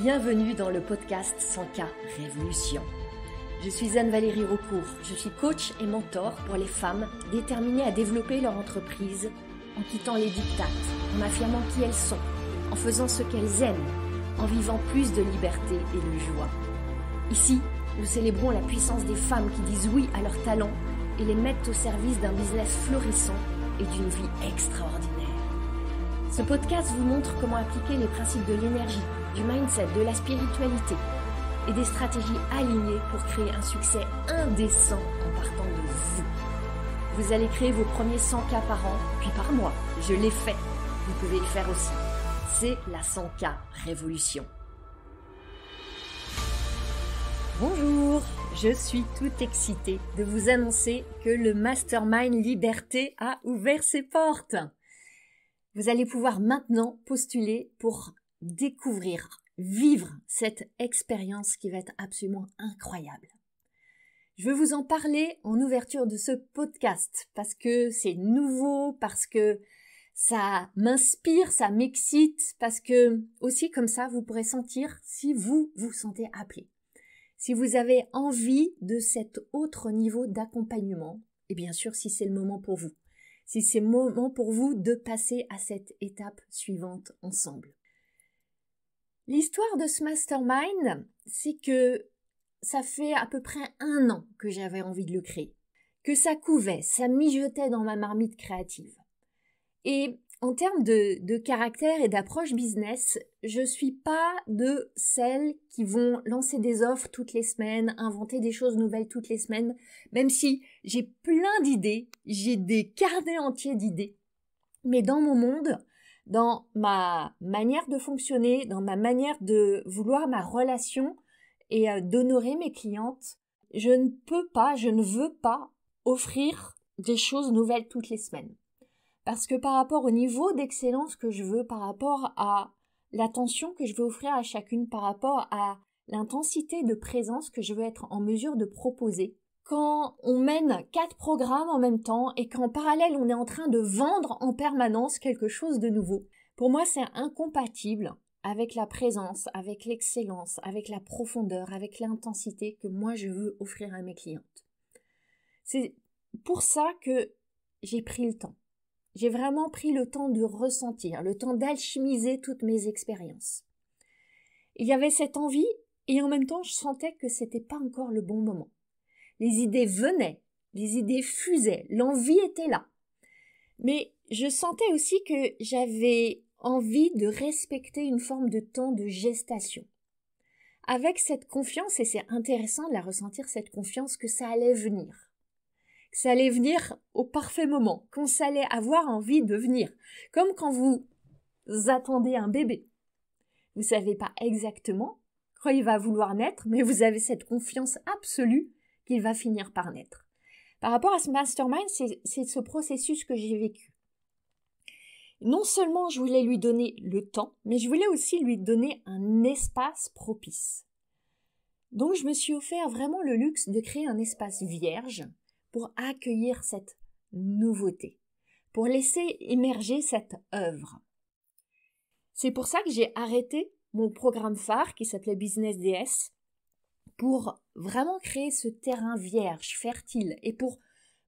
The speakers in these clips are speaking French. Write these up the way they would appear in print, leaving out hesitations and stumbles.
Bienvenue dans le podcast 100K Révolution. Je suis Anne-Valérie Raucourt, je suis coach et mentor pour les femmes déterminées à développer leur entreprise en quittant les diktats, en affirmant qui elles sont, en faisant ce qu'elles aiment, en vivant plus de liberté et de joie. Ici, nous célébrons la puissance des femmes qui disent oui à leurs talents et les mettent au service d'un business florissant et d'une vie extraordinaire. Ce podcast vous montre comment appliquer les principes de l'énergie, du mindset, de la spiritualité et des stratégies alignées pour créer un succès indécent en partant de vous. Vous allez créer vos premiers 100K par an, puis par mois. Je l'ai fait. Vous pouvez le faire aussi. C'est la 100K Révolution. Bonjour, je suis toute excitée de vous annoncer que le Mastermind Liberté a ouvert ses portes. Vous allez pouvoir maintenant postuler pour découvrir, vivre cette expérience qui va être absolument incroyable. Je veux vous en parler en ouverture de ce podcast parce que c'est nouveau, parce que ça m'inspire, ça m'excite, parce que aussi comme ça vous pourrez sentir si vous vous sentez appelé. Si vous avez envie de cet autre niveau d'accompagnement, et bien sûr si c'est le moment pour vous. Si c'est le moment pour vous de passer à cette étape suivante ensemble. L'histoire de ce mastermind, c'est que ça fait à peu près 1 an que j'avais envie de le créer. Que ça couvait, ça mijotait dans ma marmite créative. Et en termes de caractère et d'approche business, je suis pas de celles qui vont lancer des offres toutes les semaines, inventer des choses nouvelles toutes les semaines, même si j'ai plein d'idées, j'ai des carnets entiers d'idées. Mais dans mon monde, dans ma manière de fonctionner, dans ma manière de vouloir ma relation et d'honorer mes clientes, je ne veux pas offrir des choses nouvelles toutes les semaines. Parce que par rapport au niveau d'excellence que je veux, par rapport à l'attention que je veux offrir à chacune, par rapport à l'intensité de présence que je veux être en mesure de proposer, quand on mène 4 programmes en même temps et qu'en parallèle on est en train de vendre en permanence quelque chose de nouveau, pour moi c'est incompatible avec la présence, avec l'excellence, avec la profondeur, avec l'intensité que moi je veux offrir à mes clientes. C'est pour ça que j'ai pris le temps. J'ai vraiment pris le temps de ressentir, le temps d'alchimiser toutes mes expériences. Il y avait cette envie et en même temps je sentais que c'était pas encore le bon moment. Les idées venaient, les idées fusaient, l'envie était là. Mais je sentais aussi que j'avais envie de respecter une forme de temps de gestation. Avec cette confiance, et c'est intéressant de la ressentir cette confiance, que ça allait venir. Que ça allait venir au parfait moment, qu'on allait avoir envie de venir. Comme quand vous attendez un bébé. Vous savez pas exactement quand il va vouloir naître, mais vous avez cette confiance absolue qu'il va finir par naître. Par rapport à ce mastermind, c'est ce processus que j'ai vécu. Non seulement je voulais lui donner le temps, mais je voulais aussi lui donner un espace propice. Donc je me suis offert vraiment le luxe de créer un espace vierge pour accueillir cette nouveauté, pour laisser émerger cette œuvre. C'est pour ça que j'ai arrêté mon programme phare qui s'appelait Business DS pour vraiment créer ce terrain vierge, fertile et pour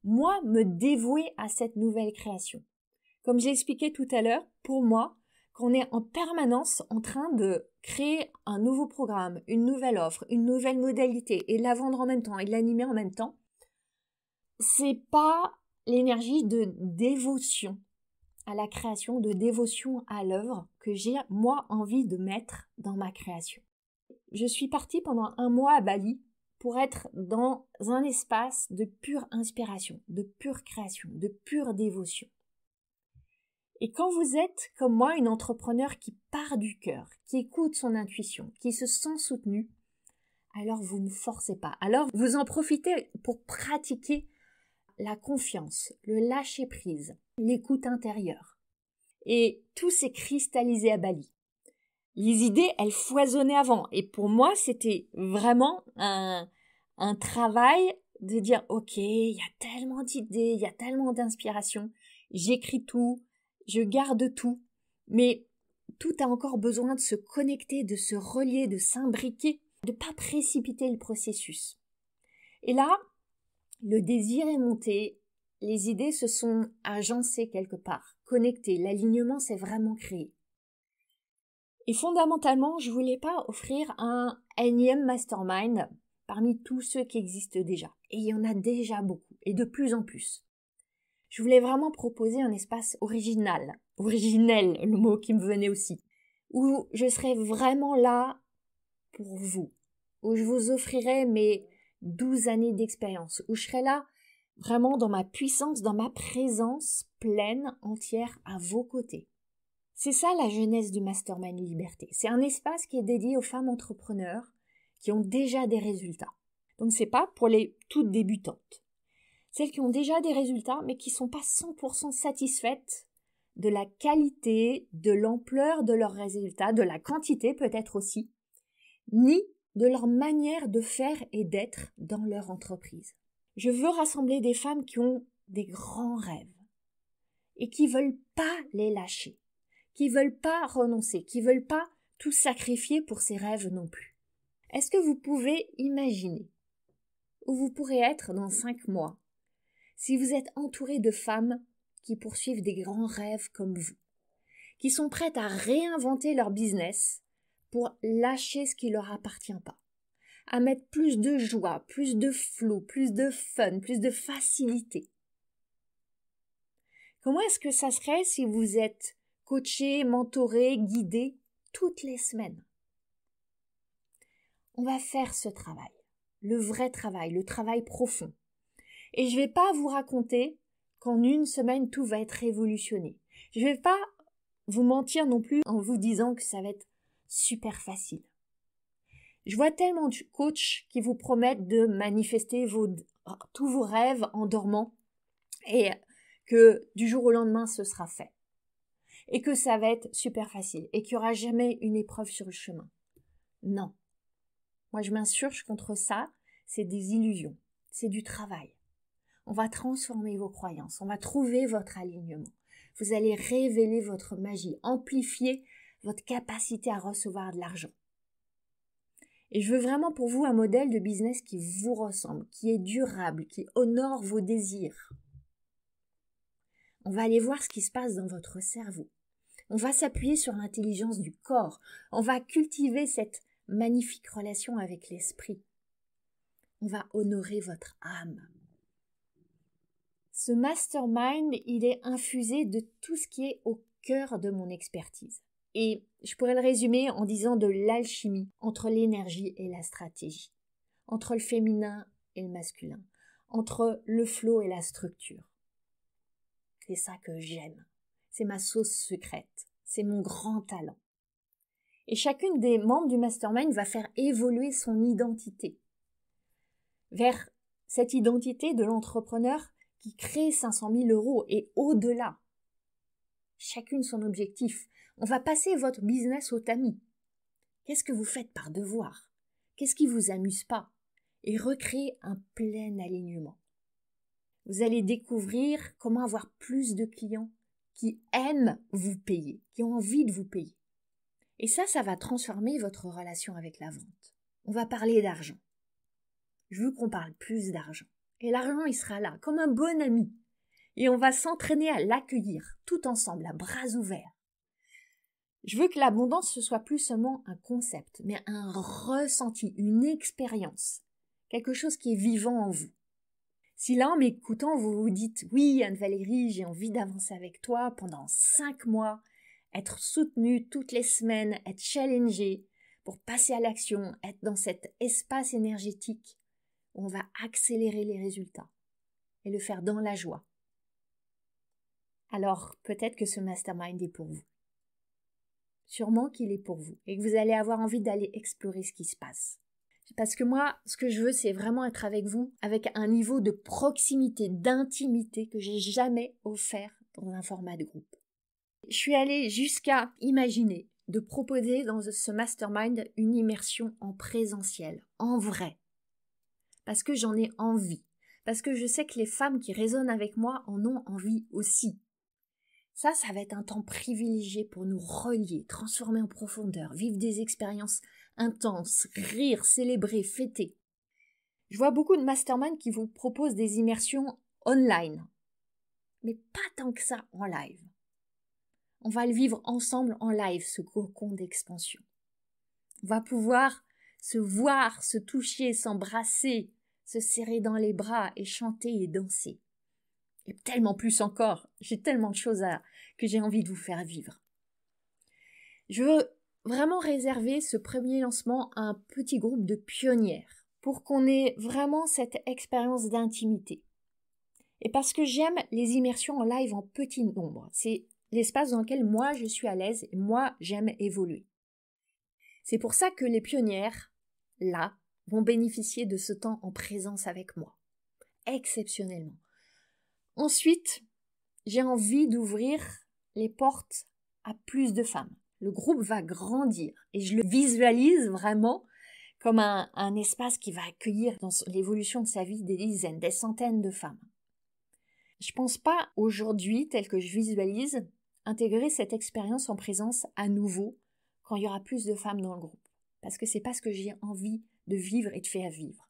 moi me dévouer à cette nouvelle création. Comme j'ai expliqué tout à l'heure, pour moi, quand on est en permanence en train de créer un nouveau programme, une nouvelle offre, une nouvelle modalité et de la vendre en même temps et de l'animer en même temps, c'est pas l'énergie de dévotion à la création, de dévotion à l'œuvre que j'ai, moi, envie de mettre dans ma création. Je suis partie pendant 1 mois à Bali pour être dans un espace de pure inspiration, de pure création, de pure dévotion. Et quand vous êtes, comme moi, une entrepreneur qui part du cœur, qui écoute son intuition, qui se sent soutenue, alors vous ne forcez pas. Alors vous en profitez pour pratiquer la confiance, le lâcher-prise, l'écoute intérieure. Et tout s'est cristallisé à Bali. Les idées, elles foisonnaient avant. Et pour moi, c'était vraiment un travail de dire, ok, il y a tellement d'idées, il y a tellement d'inspiration. J'écris tout, je garde tout. Mais tout a encore besoin de se connecter, de se relier, de s'imbriquer, de ne pas précipiter le processus. Et là, le désir est monté, les idées se sont agencées quelque part, connectées, l'alignement s'est vraiment créé. Et fondamentalement, je voulais pas offrir un énième mastermind parmi tous ceux qui existent déjà. Et il y en a déjà beaucoup, et de plus en plus. Je voulais vraiment proposer un espace original, originel, le mot qui me venait aussi, où je serais vraiment là pour vous, où je vous offrirai mes 12 années d'expérience, où je serai là vraiment dans ma puissance, dans ma présence pleine, entière à vos côtés. C'est ça la jeunesse du Mastermind Liberté. C'est un espace qui est dédié aux femmes entrepreneurs qui ont déjà des résultats. Donc c'est pas pour les toutes débutantes. Celles qui ont déjà des résultats mais qui sont pas 100% satisfaites de la qualité, de l'ampleur de leurs résultats, de la quantité peut-être aussi, ni de leur manière de faire et d'être dans leur entreprise. Je veux rassembler des femmes qui ont des grands rêves et qui veulent pas les lâcher, qui veulent pas renoncer, qui veulent pas tout sacrifier pour ces rêves non plus. Est-ce que vous pouvez imaginer où vous pourrez être dans 5 mois si vous êtes entouré de femmes qui poursuivent des grands rêves comme vous, qui sont prêtes à réinventer leur business pour lâcher ce qui ne leur appartient pas, à mettre plus de joie, plus de flow, plus de fun, plus de facilité. Comment est-ce que ça serait si vous êtes coaché, mentoré, guidé toutes les semaines? On va faire ce travail, le vrai travail, le travail profond. Et je ne vais pas vous raconter qu'en une semaine, tout va être révolutionné. Je ne vais pas vous mentir non plus en vous disant que ça va être super facile. Je vois tellement de coachs qui vous promettent de manifester tous vos rêves en dormant et que du jour au lendemain, ce sera fait. Et que ça va être super facile et qu'il n'y aura jamais une épreuve sur le chemin. Non. Moi, je m'insurge contre ça. C'est des illusions. C'est du travail. On va transformer vos croyances. On va trouver votre alignement. Vous allez révéler votre magie, amplifier votre capacité à recevoir de l'argent. Et je veux vraiment pour vous un modèle de business qui vous ressemble, qui est durable, qui honore vos désirs. On va aller voir ce qui se passe dans votre cerveau. On va s'appuyer sur l'intelligence du corps. On va cultiver cette magnifique relation avec l'esprit. On va honorer votre âme. Ce mastermind, il est infusé de tout ce qui est au cœur de mon expertise. Et je pourrais le résumer en disant de l'alchimie entre l'énergie et la stratégie, entre le féminin et le masculin, entre le flow et la structure. C'est ça que j'aime. C'est ma sauce secrète. C'est mon grand talent. Et chacune des membres du mastermind va faire évoluer son identité vers cette identité de l'entrepreneur qui crée 500 000 € et au-delà. Chacune son objectif. On va passer votre business au tamis. Qu'est-ce que vous faites par devoir? Qu'est-ce qui vous amuse pas? Et recréer un plein alignement. Vous allez découvrir comment avoir plus de clients qui aiment vous payer, qui ont envie de vous payer. Et ça va transformer votre relation avec la vente. On va parler d'argent. Je veux qu'on parle plus d'argent. Et l'argent, il sera là, comme un bon ami. Et on va s'entraîner à l'accueillir, tout ensemble, à bras ouverts. Je veux que l'abondance, ce soit plus seulement un concept, mais un ressenti, une expérience. Quelque chose qui est vivant en vous. Si là, en m'écoutant, vous vous dites « Oui, Anne-Valérie, j'ai envie d'avancer avec toi pendant 5 mois, être soutenue toutes les semaines, être challengée pour passer à l'action, être dans cet espace énergétique où on va accélérer les résultats et le faire dans la joie. » Alors, peut-être que ce mastermind est pour vous. Sûrement qu'il est pour vous et que vous allez avoir envie d'aller explorer ce qui se passe. Parce que moi, ce que je veux, c'est vraiment être avec vous avec un niveau de proximité, d'intimité que j'ai jamais offert dans un format de groupe. Je suis allée jusqu'à imaginer de proposer dans ce mastermind une immersion en présentiel, en vrai. Parce que j'en ai envie. Parce que je sais que les femmes qui résonnent avec moi en ont envie aussi. Ça va être un temps privilégié pour nous relier, transformer en profondeur, vivre des expériences intenses, rire, célébrer, fêter. Je vois beaucoup de masterminds qui vous proposent des immersions online, mais pas tant que ça en live. On va le vivre ensemble en live, ce cocon d'expansion. On va pouvoir se voir, se toucher, s'embrasser, se serrer dans les bras et chanter et danser. Et tellement plus encore, j'ai tellement de choses que j'ai envie de vous faire vivre. Je veux vraiment réserver ce premier lancement à un petit groupe de pionnières pour qu'on ait vraiment cette expérience d'intimité. Et parce que j'aime les immersions en live en petit nombre. C'est l'espace dans lequel moi je suis à l'aise et moi j'aime évoluer. C'est pour ça que les pionnières, là, vont bénéficier de ce temps en présence avec moi. Exceptionnellement. Ensuite, j'ai envie d'ouvrir les portes à plus de femmes. Le groupe va grandir et je le visualise vraiment comme un espace qui va accueillir dans l'évolution de sa vie des dizaines, des centaines de femmes. Je pense pas aujourd'hui, tel que je visualise, intégrer cette expérience en présence à nouveau quand il y aura plus de femmes dans le groupe. Parce que c'est pas ce que j'ai envie de vivre et de faire vivre.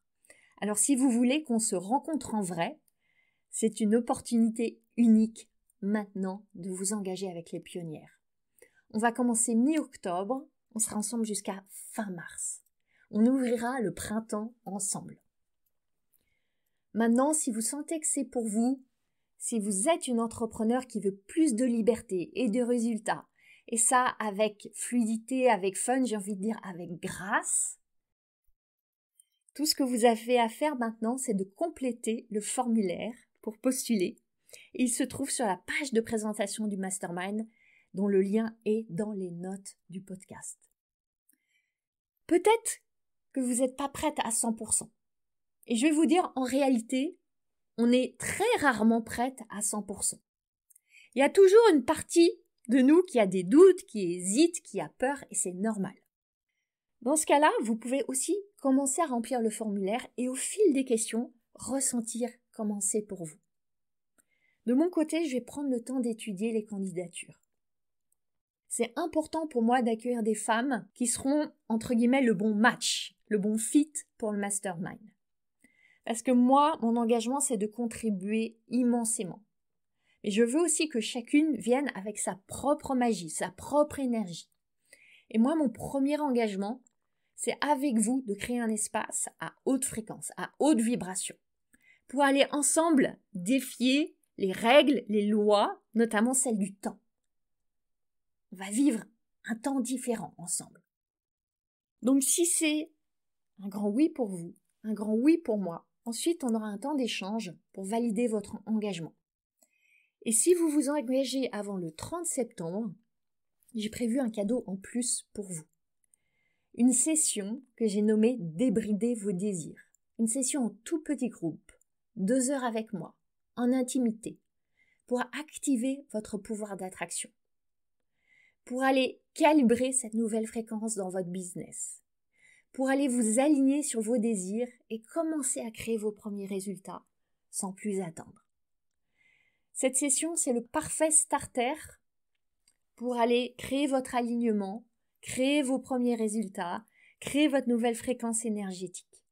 Alors si vous voulez qu'on se rencontre en vrai, c'est une opportunité unique maintenant de vous engager avec les pionnières. On va commencer mi-octobre, on sera ensemble jusqu'à fin mars. On ouvrira le printemps ensemble. Maintenant, si vous sentez que c'est pour vous, si vous êtes une entrepreneur qui veut plus de liberté et de résultats, et ça avec fluidité, avec fun, j'ai envie de dire avec grâce, tout ce que vous avez à faire maintenant, c'est de compléter le formulaire pour postuler. Et il se trouve sur la page de présentation du Mastermind, dont le lien est dans les notes du podcast. Peut-être que vous n'êtes pas prête à 100%. Et je vais vous dire, en réalité, on est très rarement prête à 100%. Il y a toujours une partie de nous qui a des doutes, qui hésite, qui a peur, et c'est normal. Dans ce cas-là, vous pouvez aussi commencer à remplir le formulaire et au fil des questions, ressentir comment c'est pour vous. De mon côté, je vais prendre le temps d'étudier les candidatures. C'est important pour moi d'accueillir des femmes qui seront, entre guillemets, le bon match, le bon fit pour le mastermind. Parce que moi, mon engagement, c'est de contribuer immensément. Mais je veux aussi que chacune vienne avec sa propre magie, sa propre énergie. Et moi, mon premier engagement, c'est avec vous de créer un espace à haute fréquence, à haute vibration, pour aller ensemble défier les règles, les lois, notamment celles du temps. On va vivre un temps différent ensemble. Donc si c'est un grand oui pour vous, un grand oui pour moi, ensuite on aura un temps d'échange pour valider votre engagement. Et si vous vous engagez avant le 30 septembre, j'ai prévu un cadeau en plus pour vous. Une session que j'ai nommée « Débrider vos désirs ». Une session en tout petit groupe, 2 heures avec moi, en intimité, pour activer votre pouvoir d'attraction, pour aller calibrer cette nouvelle fréquence dans votre business, pour aller vous aligner sur vos désirs et commencer à créer vos premiers résultats sans plus attendre. Cette session, c'est le parfait starter pour aller créer votre alignement, créer vos premiers résultats, créer votre nouvelle fréquence énergétique.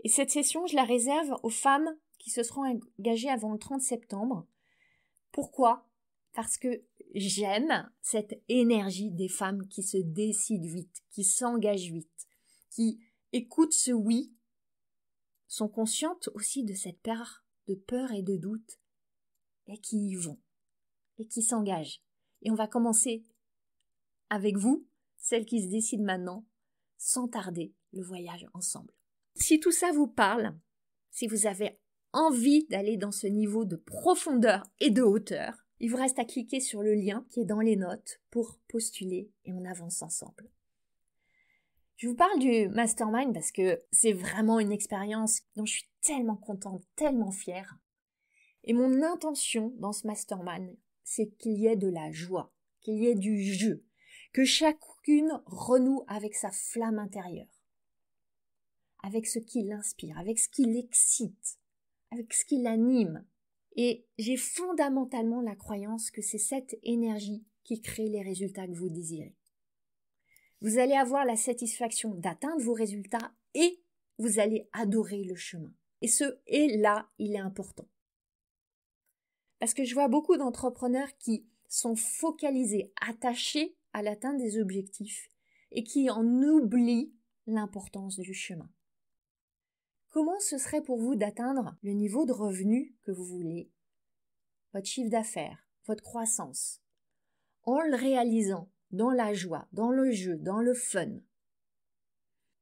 Et cette session, je la réserve aux femmes qui se seront engagées avant le 30 septembre. Pourquoi ? Parce que j'aime cette énergie des femmes qui se décident vite, qui s'engagent vite, qui écoutent ce oui, sont conscientes aussi de cette part de peur et de doute, et qui y vont, et qui s'engagent. Et on va commencer avec vous, celles qui se décident maintenant, sans tarder, le voyage ensemble. Si tout ça vous parle, si vous avez envie d'aller dans ce niveau de profondeur et de hauteur, il vous reste à cliquer sur le lien qui est dans les notes pour postuler et on avance ensemble. Je vous parle du mastermind parce que c'est vraiment une expérience dont je suis tellement contente, tellement fière. Et mon intention dans ce mastermind, c'est qu'il y ait de la joie, qu'il y ait du jeu, que chacune renoue avec sa flamme intérieure, avec ce qui l'inspire, avec ce qui l'excite, avec ce qui l'anime, Et j'ai fondamentalement la croyance que c'est cette énergie qui crée les résultats que vous désirez. Vous allez avoir la satisfaction d'atteindre vos résultats et vous allez adorer le chemin. Et ce « et » là, il est important. Parce que je vois beaucoup d'entrepreneurs qui sont focalisés, attachés à l'atteinte des objectifs et qui en oublient l'importance du chemin. Comment ce serait pour vous d'atteindre le niveau de revenu que vous voulez, votre chiffre d'affaires, votre croissance, en le réalisant dans la joie, dans le jeu, dans le fun?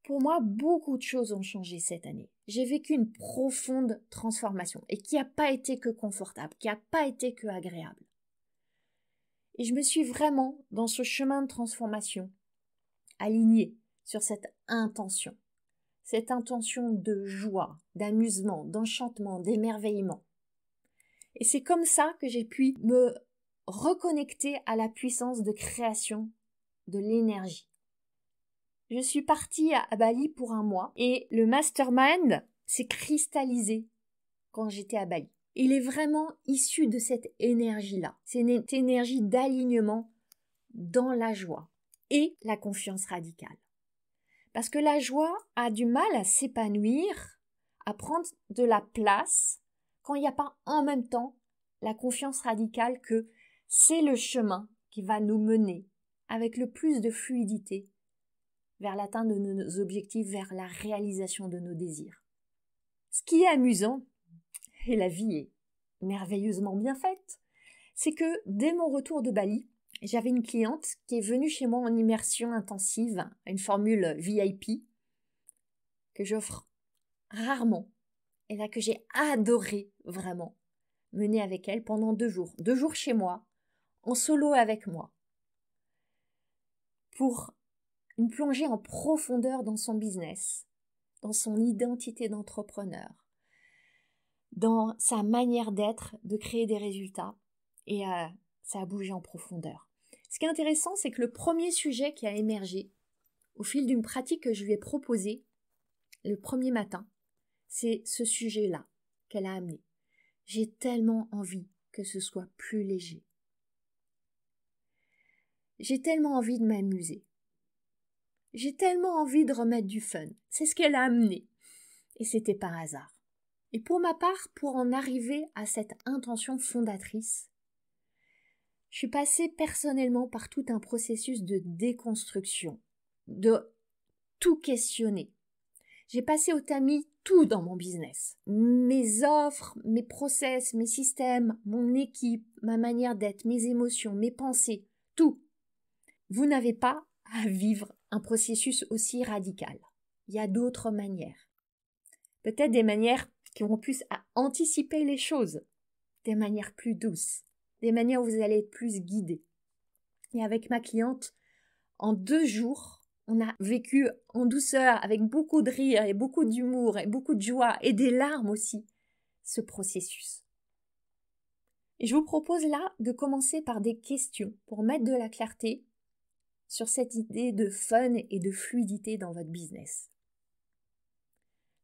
Pour moi, beaucoup de choses ont changé cette année. J'ai vécu une profonde transformation et qui n'a pas été que confortable, qui n'a pas été que agréable. Et je me suis vraiment, dans ce chemin de transformation, alignée sur cette intention de joie, d'amusement, d'enchantement, d'émerveillement. Et c'est comme ça que j'ai pu me reconnecter à la puissance de création de l'énergie. Je suis partie à Bali pour 1 mois et le mastermind s'est cristallisé quand j'étais à Bali. Il est vraiment issu de cette énergie-là. C'est une énergie d'alignement dans la joie et la confiance radicale. Parce que la joie a du mal à s'épanouir, à prendre de la place quand il n'y a pas en même temps la confiance radicale que c'est le chemin qui va nous mener avec le plus de fluidité vers l'atteinte de nos objectifs, vers la réalisation de nos désirs. Ce qui est amusant, et la vie est merveilleusement bien faite, c'est que dès mon retour de Bali, j'avais une cliente qui est venue chez moi en immersion intensive, une formule VIP, que j'offre rarement, et là que j'ai adoré vraiment mener avec elle pendant 2 jours. 2 jours chez moi, en solo avec moi, pour une plongée en profondeur dans son business, dans son identité d'entrepreneur, dans sa manière d'être, de créer des résultats, et ça a bougé en profondeur. Ce qui est intéressant, c'est que le premier sujet qui a émergé au fil d'une pratique que je lui ai proposée le premier matin, c'est ce sujet-là qu'elle a amené. J'ai tellement envie que ce soit plus léger. J'ai tellement envie de m'amuser. J'ai tellement envie de remettre du fun. C'est ce qu'elle a amené. Et c'était par hasard. Et pour ma part, pour en arriver à cette intention fondatrice, je suis passée personnellement par tout un processus de déconstruction, de tout questionner. J'ai passé au tamis tout dans mon business. Mes offres, mes process, mes systèmes, mon équipe, ma manière d'être, mes émotions, mes pensées, tout. Vous n'avez pas à vivre un processus aussi radical. Il y a d'autres manières. Peut-être des manières qui vont plus à anticiper les choses, des manières plus douces, des manières où vous allez être plus guidé. Et avec ma cliente, en 2 jours, on a vécu en douceur, avec beaucoup de rire et beaucoup d'humour et beaucoup de joie et des larmes aussi, ce processus. Et je vous propose là de commencer par des questions pour mettre de la clarté sur cette idée de fun et de fluidité dans votre business.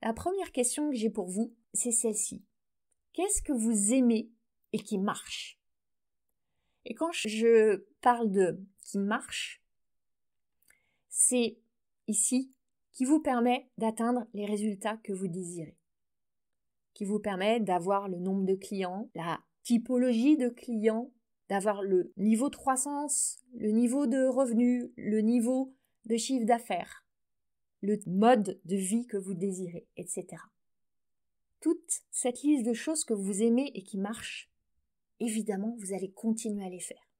La première question que j'ai pour vous, c'est celle-ci. Qu'est-ce que vous aimez et qui marche? Et quand je parle de qui marche, c'est ici qui vous permet d'atteindre les résultats que vous désirez, qui vous permet d'avoir le nombre de clients, la typologie de clients, d'avoir le niveau de croissance, le niveau de revenus, le niveau de chiffre d'affaires, le mode de vie que vous désirez, etc. Toute cette liste de choses que vous aimez et qui marchent, évidemment, vous allez continuer à les faire.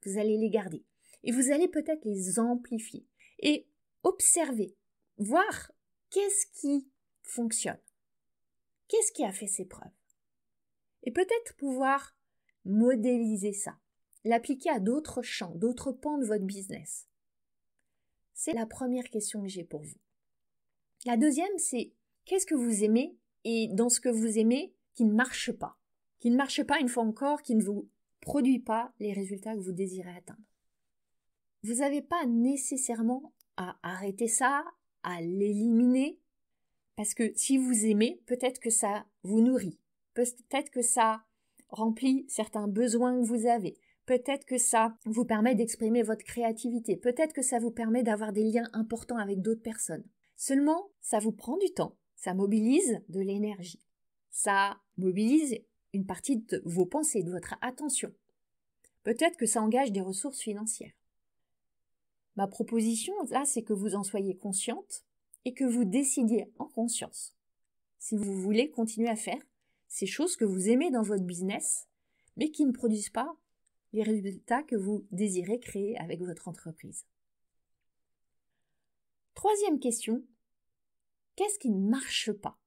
Vous allez les garder. Et vous allez peut-être les amplifier. Et observer, voir qu'est-ce qui fonctionne. Qu'est-ce qui a fait ses preuves. Et peut-être pouvoir modéliser ça, l'appliquer à d'autres champs, d'autres pans de votre business. C'est la première question que j'ai pour vous. La deuxième, c'est qu'est-ce que vous aimez et dans ce que vous aimez qui ne marche pas. Qui ne marche pas, une fois encore, qui ne vous produit pas les résultats que vous désirez atteindre. Vous n'avez pas nécessairement à arrêter ça, à l'éliminer, parce que si vous aimez, peut-être que ça vous nourrit, peut-être que ça remplit certains besoins que vous avez. Peut-être que ça vous permet d'exprimer votre créativité. Peut-être que ça vous permet d'avoir des liens importants avec d'autres personnes. Seulement, ça vous prend du temps. Ça mobilise de l'énergie. Ça mobilise une partie de vos pensées, de votre attention. Peut-être que ça engage des ressources financières. Ma proposition, là, c'est que vous en soyez consciente et que vous décidiez en conscience si vous voulez continuer à faire ces choses que vous aimez dans votre business, mais qui ne produisent pas les résultats que vous désirez créer avec votre entreprise. Troisième question, qu'est-ce qui ne marche pas?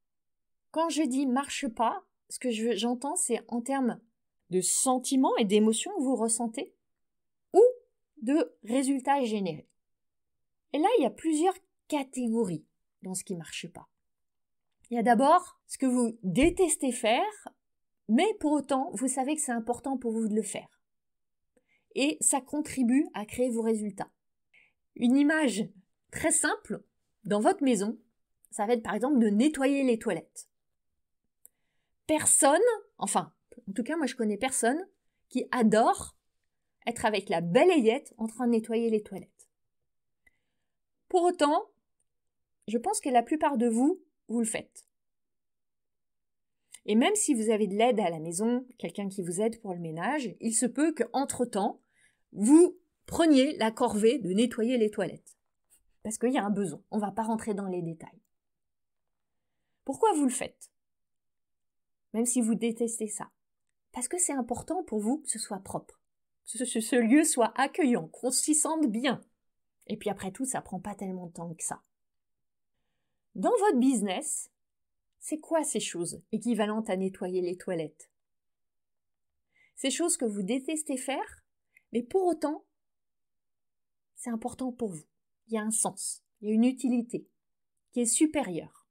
Quand je dis marche pas, ce que j'entends, c'est en termes de sentiments et d'émotions que vous ressentez ou de résultats générés. Et là, il y a plusieurs catégories dans ce qui ne marche pas. Il y a d'abord ce que vous détestez faire, mais pour autant, vous savez que c'est important pour vous de le faire. Et ça contribue à créer vos résultats. Une image très simple, dans votre maison, ça va être par exemple de nettoyer les toilettes. Personne, enfin, en tout cas moi je connais personne qui adore être avec la balayette en train de nettoyer les toilettes. Pour autant, je pense que la plupart de vous, vous le faites. Et même si vous avez de l'aide à la maison, quelqu'un qui vous aide pour le ménage, il se peut qu'entre-temps, vous preniez la corvée de nettoyer les toilettes. Parce qu'il y a un besoin. On ne va pas rentrer dans les détails. Pourquoi vous le faites? Même si vous détestez ça. Parce que c'est important pour vous que ce soit propre. Que ce lieu soit accueillant, qu'on s'y sente bien. Et puis après tout, ça prend pas tellement de temps que ça. Dans votre business, c'est quoi ces choses équivalentes à nettoyer les toilettes? Ces choses que vous détestez faire, mais pour autant, c'est important pour vous. Il y a un sens, il y a une utilité qui est supérieure.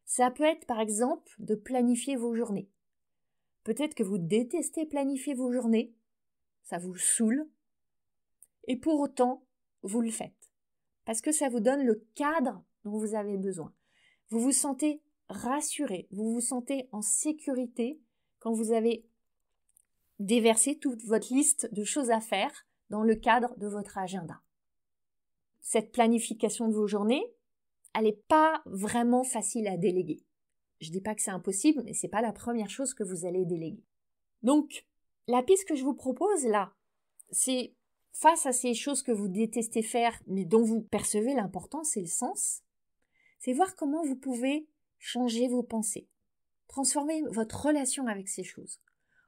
Ça peut être par exemple de planifier vos journées. Peut-être que vous détestez planifier vos journées, ça vous saoule, et pour autant, vous le faites. Parce que ça vous donne le cadre dont vous avez besoin. Vous vous sentez rassuré, vous vous sentez en sécurité quand vous avez déversé toute votre liste de choses à faire dans le cadre de votre agenda. Cette planification de vos journées, elle n'est pas vraiment facile à déléguer. Je ne dis pas que c'est impossible, mais ce n'est pas la première chose que vous allez déléguer. Donc, la piste que je vous propose là, c'est face à ces choses que vous détestez faire, mais dont vous percevez l'importance et le sens, c'est voir comment vous pouvez changer vos pensées, transformer votre relation avec ces choses.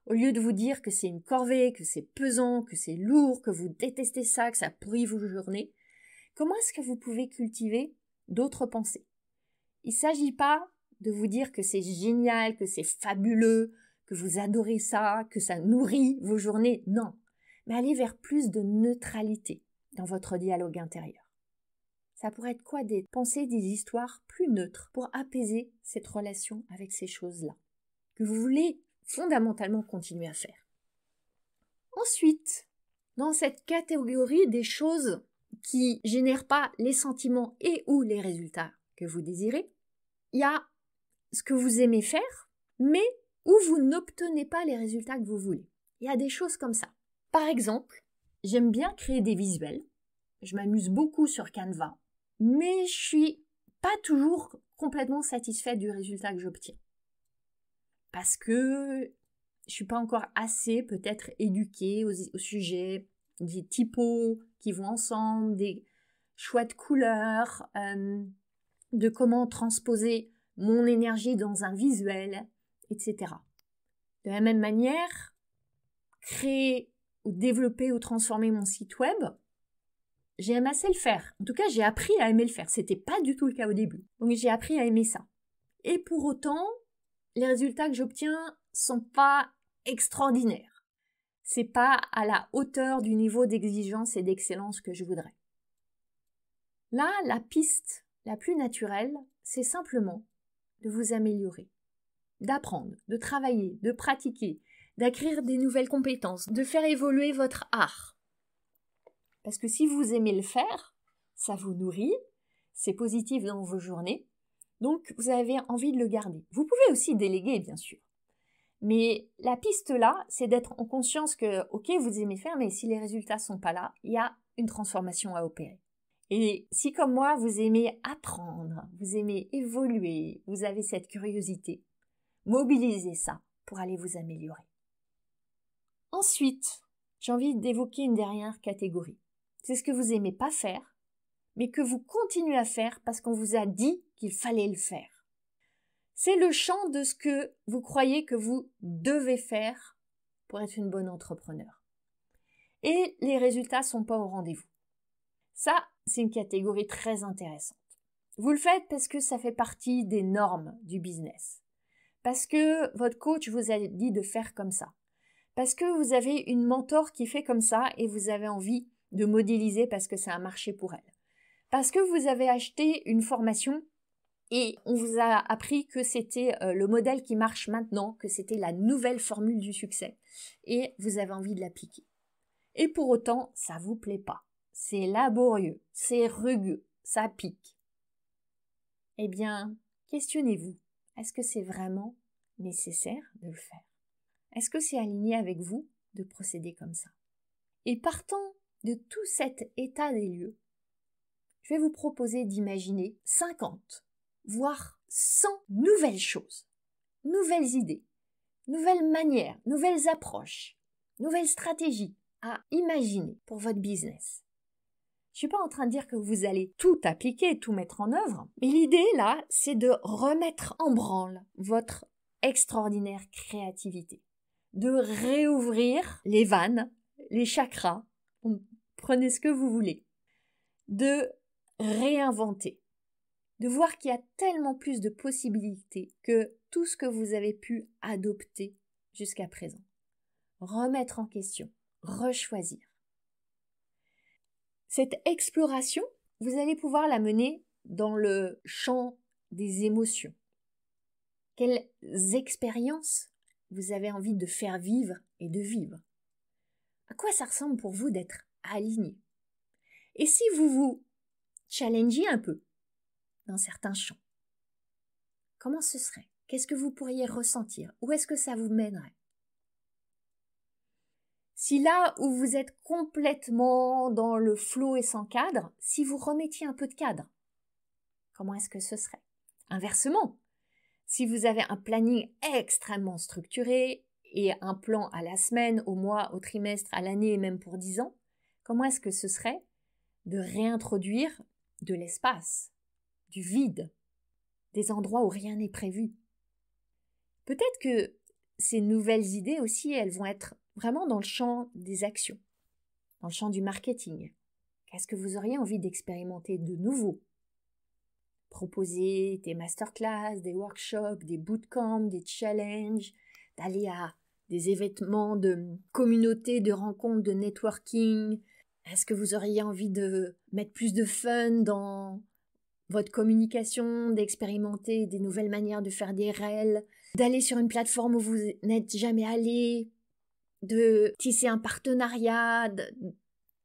Au lieu de vous dire que c'est une corvée, que c'est pesant, que c'est lourd, que vous détestez ça, que ça pourrit vos journées, comment est-ce que vous pouvez cultiver d'autres pensées? Il ne s'agit pas de vous dire que c'est génial, que c'est fabuleux, que vous adorez ça, que ça nourrit vos journées. Non, mais aller vers plus de neutralité dans votre dialogue intérieur. Ça pourrait être quoi? Des pensées, des histoires plus neutres pour apaiser cette relation avec ces choses-là que vous voulez fondamentalement continuer à faire. Ensuite, dans cette catégorie des choses qui génèrent pas les sentiments et ou les résultats que vous désirez, il y a ce que vous aimez faire, mais où vous n'obtenez pas les résultats que vous voulez. Il y a des choses comme ça. Par exemple, j'aime bien créer des visuels. Je m'amuse beaucoup sur Canva, mais je suis pas toujours complètement satisfaite du résultat que j'obtiens. Parce que je suis pas encore assez peut-être éduquée au sujet des typos qui vont ensemble, des choix de couleurs, de comment transposer mon énergie dans un visuel, etc. De la même manière, créer ou développer ou transformer mon site web, j'aime assez le faire. En tout cas, j'ai appris à aimer le faire. C'était pas du tout le cas au début. Donc j'ai appris à aimer ça. Et pour autant, les résultats que j'obtiens sont pas extraordinaires. C'est pas à la hauteur du niveau d'exigence et d'excellence que je voudrais. Là, la piste la plus naturelle, c'est simplement de vous améliorer, d'apprendre, de travailler, de pratiquer, d'acquérir des nouvelles compétences, de faire évoluer votre art. Parce que si vous aimez le faire, ça vous nourrit, c'est positif dans vos journées, donc vous avez envie de le garder. Vous pouvez aussi déléguer, bien sûr. Mais la piste là, c'est d'être en conscience que, ok, vous aimez faire, mais si les résultats sont pas là, il y a une transformation à opérer. Et si comme moi, vous aimez apprendre, vous aimez évoluer, vous avez cette curiosité, mobilisez ça pour aller vous améliorer. Ensuite, j'ai envie d'évoquer une dernière catégorie. C'est ce que vous aimez pas faire, mais que vous continuez à faire parce qu'on vous a dit qu'il fallait le faire. C'est le champ de ce que vous croyez que vous devez faire pour être une bonne entrepreneur. Et les résultats sont pas au rendez-vous. Ça, c'est une catégorie très intéressante. Vous le faites parce que ça fait partie des normes du business. Parce que votre coach vous a dit de faire comme ça. Parce que vous avez une mentor qui fait comme ça et vous avez envie de modéliser parce que ça a marché pour elle. Parce que vous avez acheté une formation et on vous a appris que c'était le modèle qui marche maintenant, que c'était la nouvelle formule du succès et vous avez envie de l'appliquer. Et pour autant, ça vous plaît pas. C'est laborieux, c'est rugueux, ça pique. Eh bien, questionnez-vous. Est-ce que c'est vraiment nécessaire de le faire? Est-ce que c'est aligné avec vous de procéder comme ça? Et partant de tout cet état des lieux, je vais vous proposer d'imaginer 50, voire 100 nouvelles choses, nouvelles idées, nouvelles manières, nouvelles approches, nouvelles stratégies à imaginer pour votre business. Je suis pas en train de dire que vous allez tout appliquer, tout mettre en œuvre, mais l'idée là, c'est de remettre en branle votre extraordinaire créativité, de réouvrir les vannes, les chakras, prenez ce que vous voulez, de réinventer, de voir qu'il y a tellement plus de possibilités que tout ce que vous avez pu adopter jusqu'à présent. Remettre en question, rechoisir. Cette exploration, vous allez pouvoir la mener dans le champ des émotions. Quelles expériences vous avez envie de faire vivre et de vivre? À quoi ça ressemble pour vous d'être aligné? Et si vous vous challengez un peu dans certains champs, comment ce serait? Qu'est-ce que vous pourriez ressentir? Où est-ce que ça vous mènerait? Si là où vous êtes complètement dans le flow et sans cadre, si vous remettiez un peu de cadre, comment est-ce que ce serait? Inversement, si vous avez un planning extrêmement structuré et un plan à la semaine, au mois, au trimestre, à l'année et même pour 10 ans, comment est-ce que ce serait de réintroduire de l'espace, du vide, des endroits où rien n'est prévu? Peut-être que ces nouvelles idées aussi, elles vont être vraiment dans le champ des actions, dans le champ du marketing. Qu'est-ce que vous auriez envie d'expérimenter de nouveau? Proposer des masterclass, des workshops, des bootcamps, des challenges, d'aller à des événements de communauté, de rencontres, de networking. Est-ce que vous auriez envie de mettre plus de fun dans votre communication, d'expérimenter des nouvelles manières de faire des réels, d'aller sur une plateforme où vous n'êtes jamais allé, de tisser un partenariat,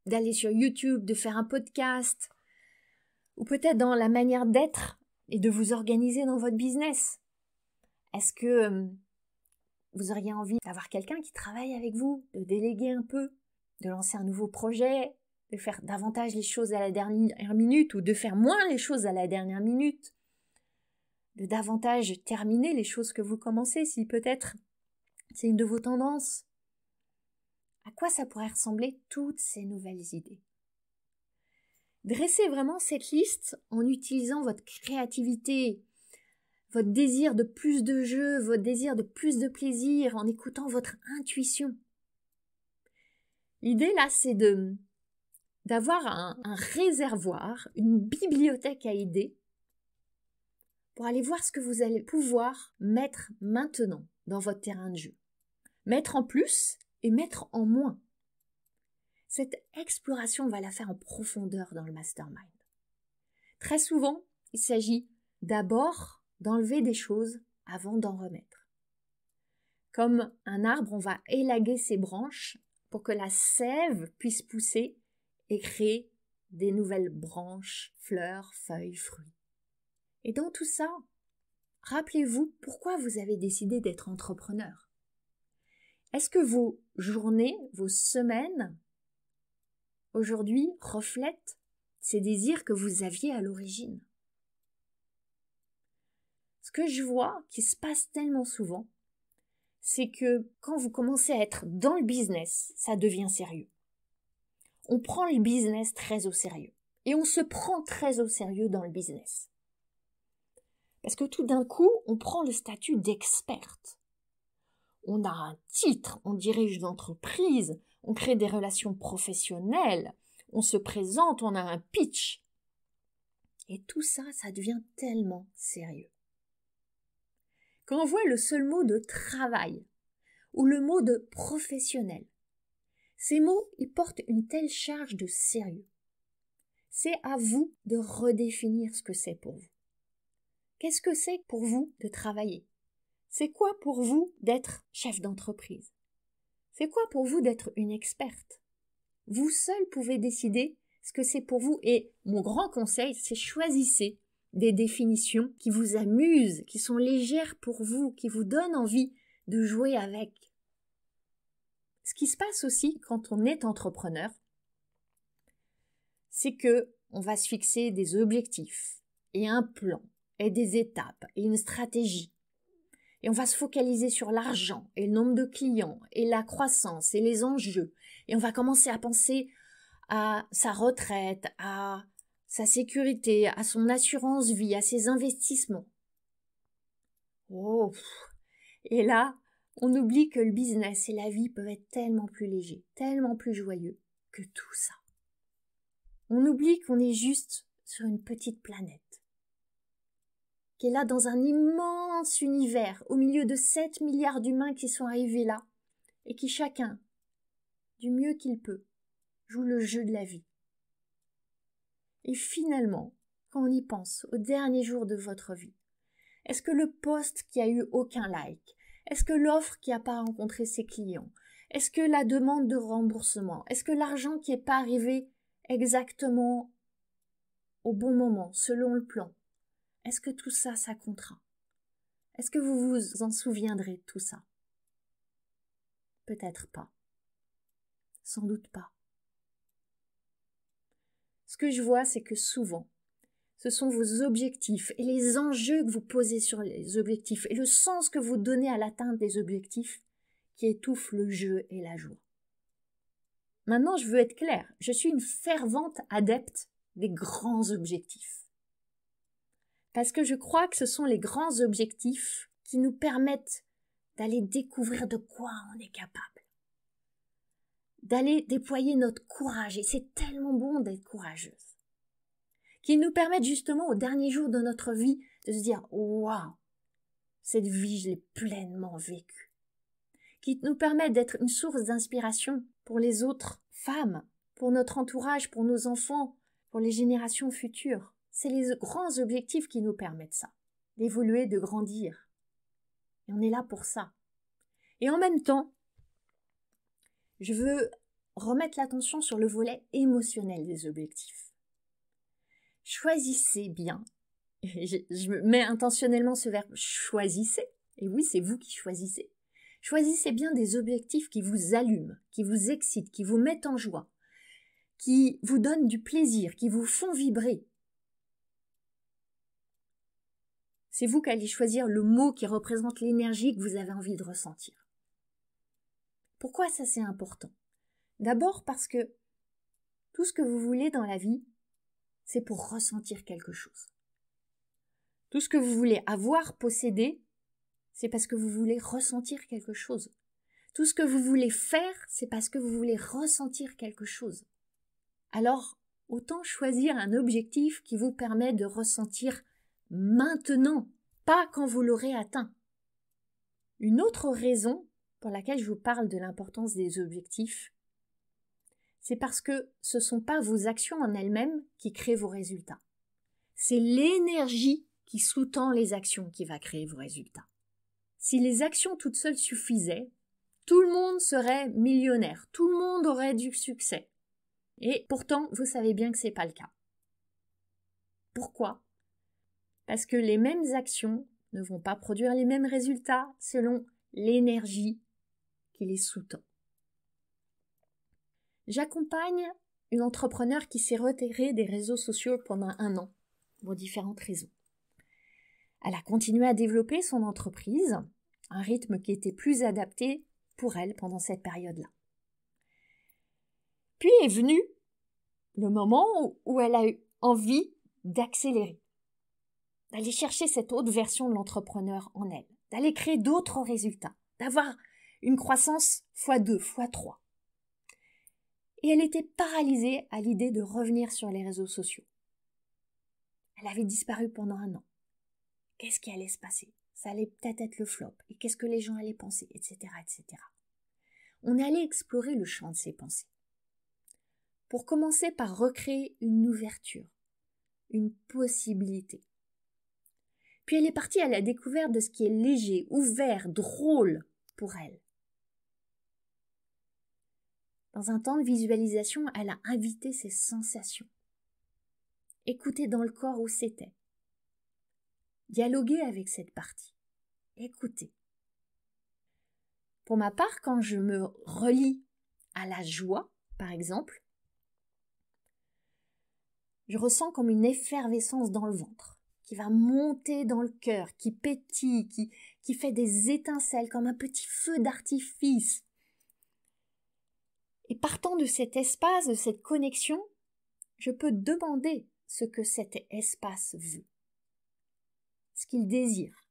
d'aller sur YouTube, de faire un podcast, ou peut-être dans la manière d'être et de vous organiser dans votre business. Est-ce que vous auriez envie d'avoir quelqu'un qui travaille avec vous, de déléguer un peu, de lancer un nouveau projet, de faire davantage les choses à la dernière minute ou de faire moins les choses à la dernière minute, de davantage terminer les choses que vous commencez si peut-être c'est une de vos tendances? À quoi ça pourrait ressembler toutes ces nouvelles idées? Dressez vraiment cette liste en utilisant votre créativité, votre désir de plus de jeu, votre désir de plus de plaisir, en écoutant votre intuition. L'idée là, c'est d'avoir un réservoir, une bibliothèque à idées pour aller voir ce que vous allez pouvoir mettre maintenant dans votre terrain de jeu. Mettre en plus et mettre en moins. Cette exploration, on va la faire en profondeur dans le mastermind. Très souvent, il s'agit d'abord d'enlever des choses avant d'en remettre. Comme un arbre, on va élaguer ses branches pour que la sève puisse pousser et créer des nouvelles branches, fleurs, feuilles, fruits. Et dans tout ça, rappelez-vous pourquoi vous avez décidé d'être entrepreneur. Est-ce que vos journées, vos semaines, aujourd'hui, reflètent ces désirs que vous aviez à l'origine? Ce que je vois qui se passe tellement souvent, c'est que quand vous commencez à être dans le business, ça devient sérieux. On prend le business très au sérieux. Et on se prend très au sérieux dans le business. Parce que tout d'un coup, on prend le statut d'experte. On a un titre, on dirige une entreprise, on crée des relations professionnelles, on se présente, on a un pitch. Et tout ça, ça devient tellement sérieux. Quand on voit le seul mot de travail ou le mot de professionnel, ces mots, ils portent une telle charge de sérieux. C'est à vous de redéfinir ce que c'est pour vous. Qu'est-ce que c'est pour vous de travailler? C'est quoi pour vous d'être chef d'entreprise? C'est quoi pour vous d'être une experte? Vous seul pouvez décider ce que c'est pour vous et mon grand conseil, c'est choisissez des définitions qui vous amusent, qui sont légères pour vous, qui vous donnent envie de jouer avec. Ce qui se passe aussi quand on est entrepreneur, c'est que on va se fixer des objectifs et un plan et des étapes et une stratégie. Et on va se focaliser sur l'argent et le nombre de clients et la croissance et les enjeux. Et on va commencer à penser à sa retraite, à sa sécurité, à son assurance vie, à ses investissements. Oh, et là, on oublie que le business et la vie peuvent être tellement plus légers, tellement plus joyeux que tout ça. On oublie qu'on est juste sur une petite planète, qui est là dans un immense univers, au milieu de 7 milliards d'humains qui sont arrivés là, et qui chacun, du mieux qu'il peut, joue le jeu de la vie. Et finalement, quand on y pense, au dernier jour de votre vie, est-ce que le post qui a eu aucun like, est-ce que l'offre qui n'a pas rencontré ses clients, est-ce que la demande de remboursement, est-ce que l'argent qui n'est pas arrivé exactement au bon moment, selon le plan, est-ce que tout ça, ça comptera? Est-ce que vous vous en souviendrez de tout ça? Peut-être pas. Sans doute pas. Ce que je vois, c'est que souvent, ce sont vos objectifs et les enjeux que vous posez sur les objectifs et le sens que vous donnez à l'atteinte des objectifs qui étouffent le jeu et la joie. Maintenant, je veux être claire, je suis une fervente adepte des grands objectifs. Parce que je crois que ce sont les grands objectifs qui nous permettent d'aller découvrir de quoi on est capable. D'aller déployer notre courage, et c'est tellement bon d'être courageuse. Qui nous permettent justement au dernier jour de notre vie de se dire « Waouh, cette vie, je l'ai pleinement vécue ». Qui nous permettent d'être une source d'inspiration pour les autres femmes, pour notre entourage, pour nos enfants, pour les générations futures. C'est les grands objectifs qui nous permettent ça, d'évoluer, de grandir. Et on est là pour ça. Et en même temps, je veux remettre l'attention sur le volet émotionnel des objectifs. Choisissez bien, je mets intentionnellement ce verbe « choisissez », et oui, c'est vous qui choisissez. Choisissez bien des objectifs qui vous allument, qui vous excitent, qui vous mettent en joie, qui vous donnent du plaisir, qui vous font vibrer. C'est vous qui allez choisir le mot qui représente l'énergie que vous avez envie de ressentir. Pourquoi ça c'est important? D'abord parce que tout ce que vous voulez dans la vie, c'est pour ressentir quelque chose. Tout ce que vous voulez avoir, posséder, c'est parce que vous voulez ressentir quelque chose. Tout ce que vous voulez faire, c'est parce que vous voulez ressentir quelque chose. Alors, autant choisir un objectif qui vous permet de ressentir maintenant, pas quand vous l'aurez atteint. Une autre raison pour laquelle je vous parle de l'importance des objectifs, c'est parce que ce ne sont pas vos actions en elles-mêmes qui créent vos résultats. C'est l'énergie qui sous-tend les actions qui va créer vos résultats. Si les actions toutes seules suffisaient, tout le monde serait millionnaire, tout le monde aurait du succès. Et pourtant, vous savez bien que ce n'est pas le cas. Pourquoi? Parce que les mêmes actions ne vont pas produire les mêmes résultats selon l'énergie qui les sous-tend. J'accompagne une entrepreneure qui s'est retirée des réseaux sociaux pendant 1 an, pour différentes raisons. Elle a continué à développer son entreprise, un rythme qui était plus adapté pour elle pendant cette période-là. Puis est venu le moment où elle a eu envie d'accélérer, d'aller chercher cette autre version de l'entrepreneur en elle, d'aller créer d'autres résultats, d'avoir une croissance x2, x3. Et elle était paralysée à l'idée de revenir sur les réseaux sociaux. Elle avait disparu pendant 1 an. Qu'est-ce qui allait se passer? Ça allait peut-être être le flop. Et qu'est-ce que les gens allaient penser, etc., etc. On est allé explorer le champ de ses pensées. Pour commencer par recréer une ouverture, une possibilité. Puis elle est partie à la découverte de ce qui est léger, ouvert, drôle pour elle. Dans un temps de visualisation, elle a invité ses sensations. Écouter dans le corps où c'était. Dialoguer avec cette partie. Écouter. Pour ma part, quand je me relie à la joie, par exemple, je ressens comme une effervescence dans le ventre, qui va monter dans le cœur, qui pétille, qui fait des étincelles comme un petit feu d'artifice. Et partant de cet espace, de cette connexion, je peux demander ce que cet espace veut, ce qu'il désire,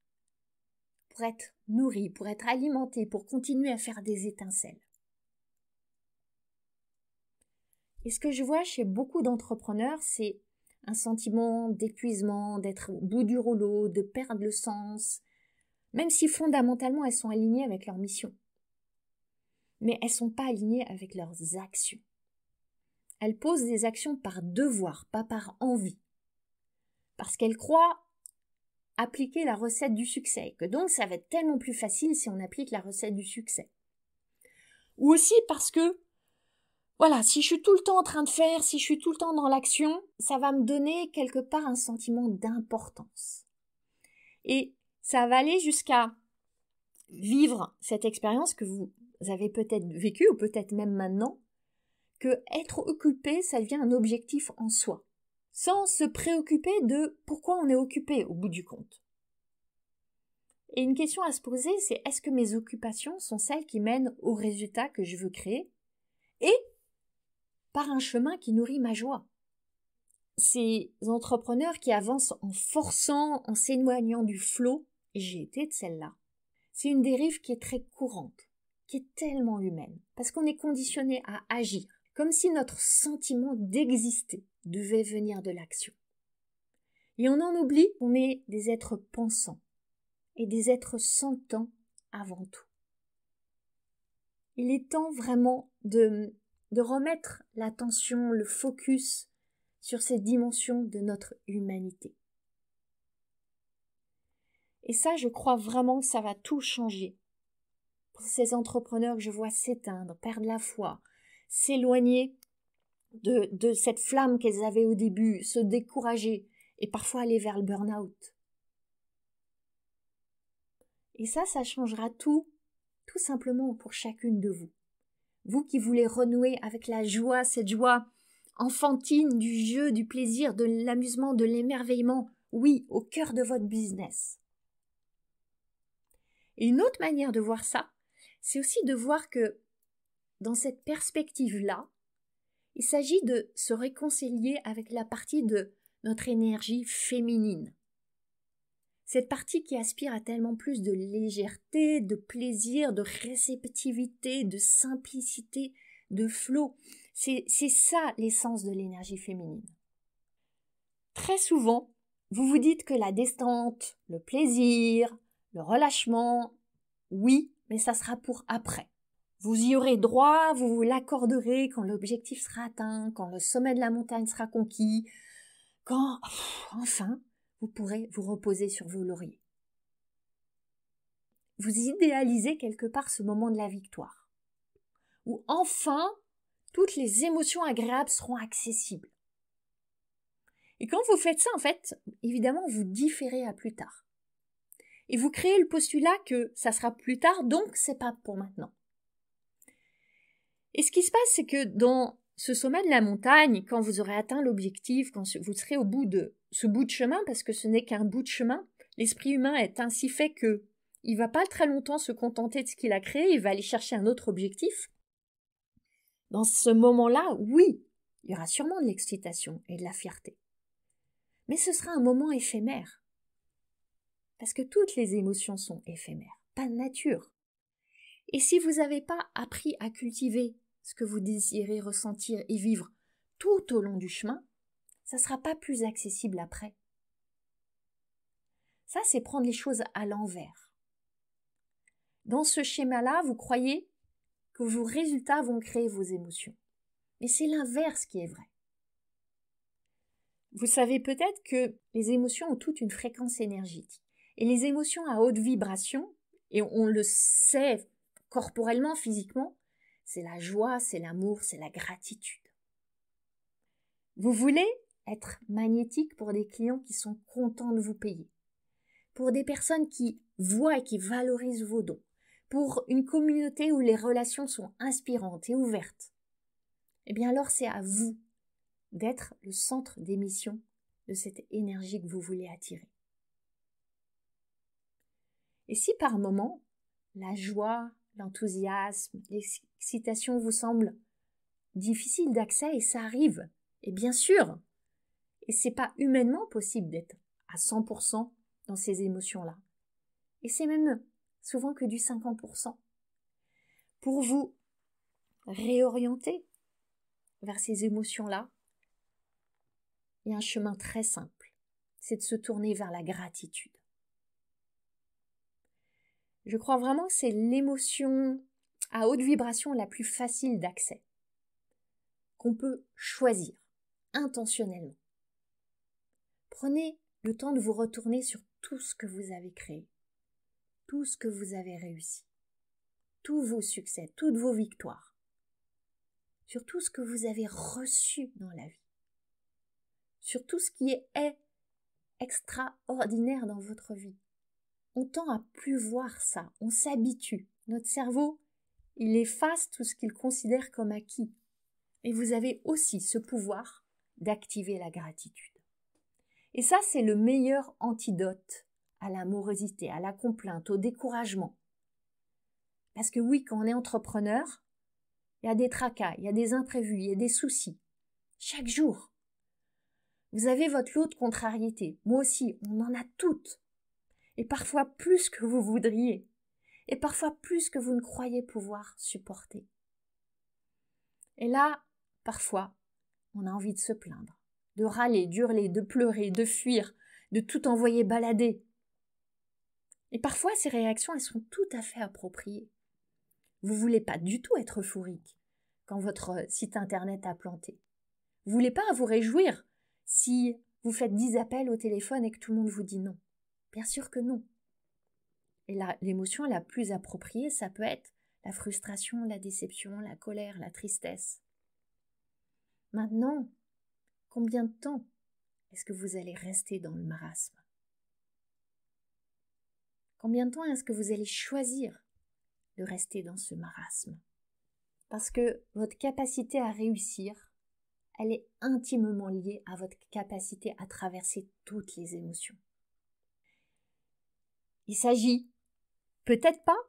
pour être nourri, pour être alimenté, pour continuer à faire des étincelles. Et ce que je vois chez beaucoup d'entrepreneurs, c'est un sentiment d'épuisement, d'être au bout du rouleau, de perdre le sens, même si fondamentalement elles sont alignées avec leur mission. Mais elles ne sont pas alignées avec leurs actions. Elles posent des actions par devoir, pas par envie. Parce qu'elles croient appliquer la recette du succès, que donc ça va être tellement plus facile si on applique la recette du succès. Ou aussi parce que, voilà, si je suis tout le temps en train de faire, si je suis tout le temps dans l'action, ça va me donner quelque part un sentiment d'importance. Et ça va aller jusqu'à vivre cette expérience que vous avez peut-être vécue, ou peut-être même maintenant, que être occupé, ça devient un objectif en soi, sans se préoccuper de pourquoi on est occupé au bout du compte. Et une question à se poser, c'est est-ce que mes occupations sont celles qui mènent au résultat que je veux créer et par un chemin qui nourrit ma joie. Ces entrepreneurs qui avancent en forçant, en s'éloignant du flot, et j'ai été de celle-là, c'est une dérive qui est très courante, qui est tellement humaine, parce qu'on est conditionné à agir, comme si notre sentiment d'exister devait venir de l'action. Et on en oublie qu'on est des êtres pensants et des êtres sentants avant tout. Il est temps vraiment de remettre l'attention, le focus sur cette dimension de notre humanité. Et ça, je crois vraiment que ça va tout changer. Pour ces entrepreneurs que je vois s'éteindre, perdre la foi, s'éloigner de cette flamme qu'elles avaient au début, se décourager et parfois aller vers le burn-out. Et ça changera tout simplement pour chacune de vous. Vous qui voulez renouer avec la joie, cette joie enfantine du jeu, du plaisir, de l'amusement, de l'émerveillement, oui, au cœur de votre business. Et une autre manière de voir ça, c'est aussi de voir que dans cette perspective-là, il s'agit de se réconcilier avec la partie de notre énergie féminine. Cette partie qui aspire à tellement plus de légèreté, de plaisir, de réceptivité, de simplicité, de flow. C'est ça l'essence de l'énergie féminine. Très souvent, vous vous dites que la détente, le plaisir, le relâchement, oui, mais ça sera pour après. Vous y aurez droit, vous vous l'accorderez quand l'objectif sera atteint, quand le sommet de la montagne sera conquis, quand, enfin, vous pourrez vous reposer sur vos lauriers. Vous idéalisez quelque part ce moment de la victoire, où enfin, toutes les émotions agréables seront accessibles. Et quand vous faites ça, en fait, évidemment, vous différez à plus tard. Et vous créez le postulat que ça sera plus tard, donc c'est pas pour maintenant. Et ce qui se passe, c'est que dans ce sommet de la montagne, quand vous aurez atteint l'objectif, quand vous serez au bout de ce bout de chemin, parce que ce n'est qu'un bout de chemin, l'esprit humain est ainsi fait que il va pas très longtemps se contenter de ce qu'il a créé, il va aller chercher un autre objectif. Dans ce moment-là, oui, il y aura sûrement de l'excitation et de la fierté. Mais ce sera un moment éphémère. Parce que toutes les émotions sont éphémères, pas de nature. Et si vous n'avez pas appris à cultiver ce que vous désirez ressentir et vivre tout au long du chemin, ça ne sera pas plus accessible après. Ça, c'est prendre les choses à l'envers. Dans ce schéma-là, vous croyez que vos résultats vont créer vos émotions. Mais c'est l'inverse qui est vrai. Vous savez peut-être que les émotions ont toute une fréquence énergétique. Et les émotions à haute vibration, et on le sait corporellement, physiquement, c'est la joie, c'est l'amour, c'est la gratitude. Vous voulez être magnétique pour des clients qui sont contents de vous payer, pour des personnes qui voient et qui valorisent vos dons, pour une communauté où les relations sont inspirantes et ouvertes. Eh bien alors c'est à vous d'être le centre d'émission de cette énergie que vous voulez attirer. Et si par moment, la joie, l'enthousiasme, l'excitation vous semblent difficiles d'accès, et ça arrive, et bien sûr, et c'est pas humainement possible d'être à 100% dans ces émotions-là. Et c'est même souvent que du 50%. Pour vous réorienter vers ces émotions-là, il y a un chemin très simple, c'est de se tourner vers la gratitude. Je crois vraiment que c'est l'émotion à haute vibration la plus facile d'accès, qu'on peut choisir intentionnellement. Prenez le temps de vous retourner sur tout ce que vous avez créé, tout ce que vous avez réussi, tous vos succès, toutes vos victoires, sur tout ce que vous avez reçu dans la vie, sur tout ce qui est extraordinaire dans votre vie. On tend à plus voir ça, on s'habitue. Notre cerveau, il efface tout ce qu'il considère comme acquis. Et vous avez aussi ce pouvoir d'activer la gratitude. Et ça, c'est le meilleur antidote à la morosité, à la complainte, au découragement. Parce que oui, quand on est entrepreneur, il y a des tracas, il y a des imprévus, il y a des soucis. Chaque jour. Vous avez votre lot de contrariétés. Moi aussi, on en a toutes. Et parfois plus que vous voudriez. Et parfois plus que vous ne croyez pouvoir supporter. Et là, parfois, on a envie de se plaindre, de râler, d'hurler, de pleurer, de fuir, de tout envoyer balader. Et parfois, ces réactions, elles sont tout à fait appropriées. Vous ne voulez pas du tout être euphorique quand votre site internet a planté. Vous ne voulez pas vous réjouir si vous faites 10 appels au téléphone et que tout le monde vous dit non. Bien sûr que non. Et là, l'émotion la plus appropriée, ça peut être la frustration, la déception, la colère, la tristesse. Maintenant, combien de temps est-ce que vous allez rester dans le marasme? Combien de temps est-ce que vous allez choisir de rester dans ce marasme? Parce que votre capacité à réussir, elle est intimement liée à votre capacité à traverser toutes les émotions. Il s'agit peut-être pas,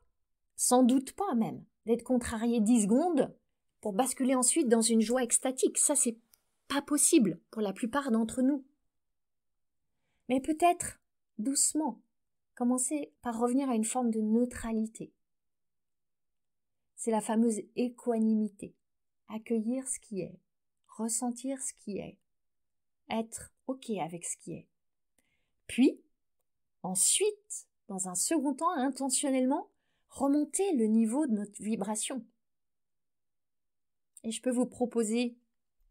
sans doute pas même, d'être contrarié 10 secondes pour basculer ensuite dans une joie extatique. Ça, c'est pas possible pour la plupart d'entre nous. Mais peut-être, doucement, commencer par revenir à une forme de neutralité. C'est la fameuse équanimité. Accueillir ce qui est, ressentir ce qui est, être OK avec ce qui est. Puis, ensuite, dans un second temps, intentionnellement, remonter le niveau de notre vibration. Et je peux vous proposer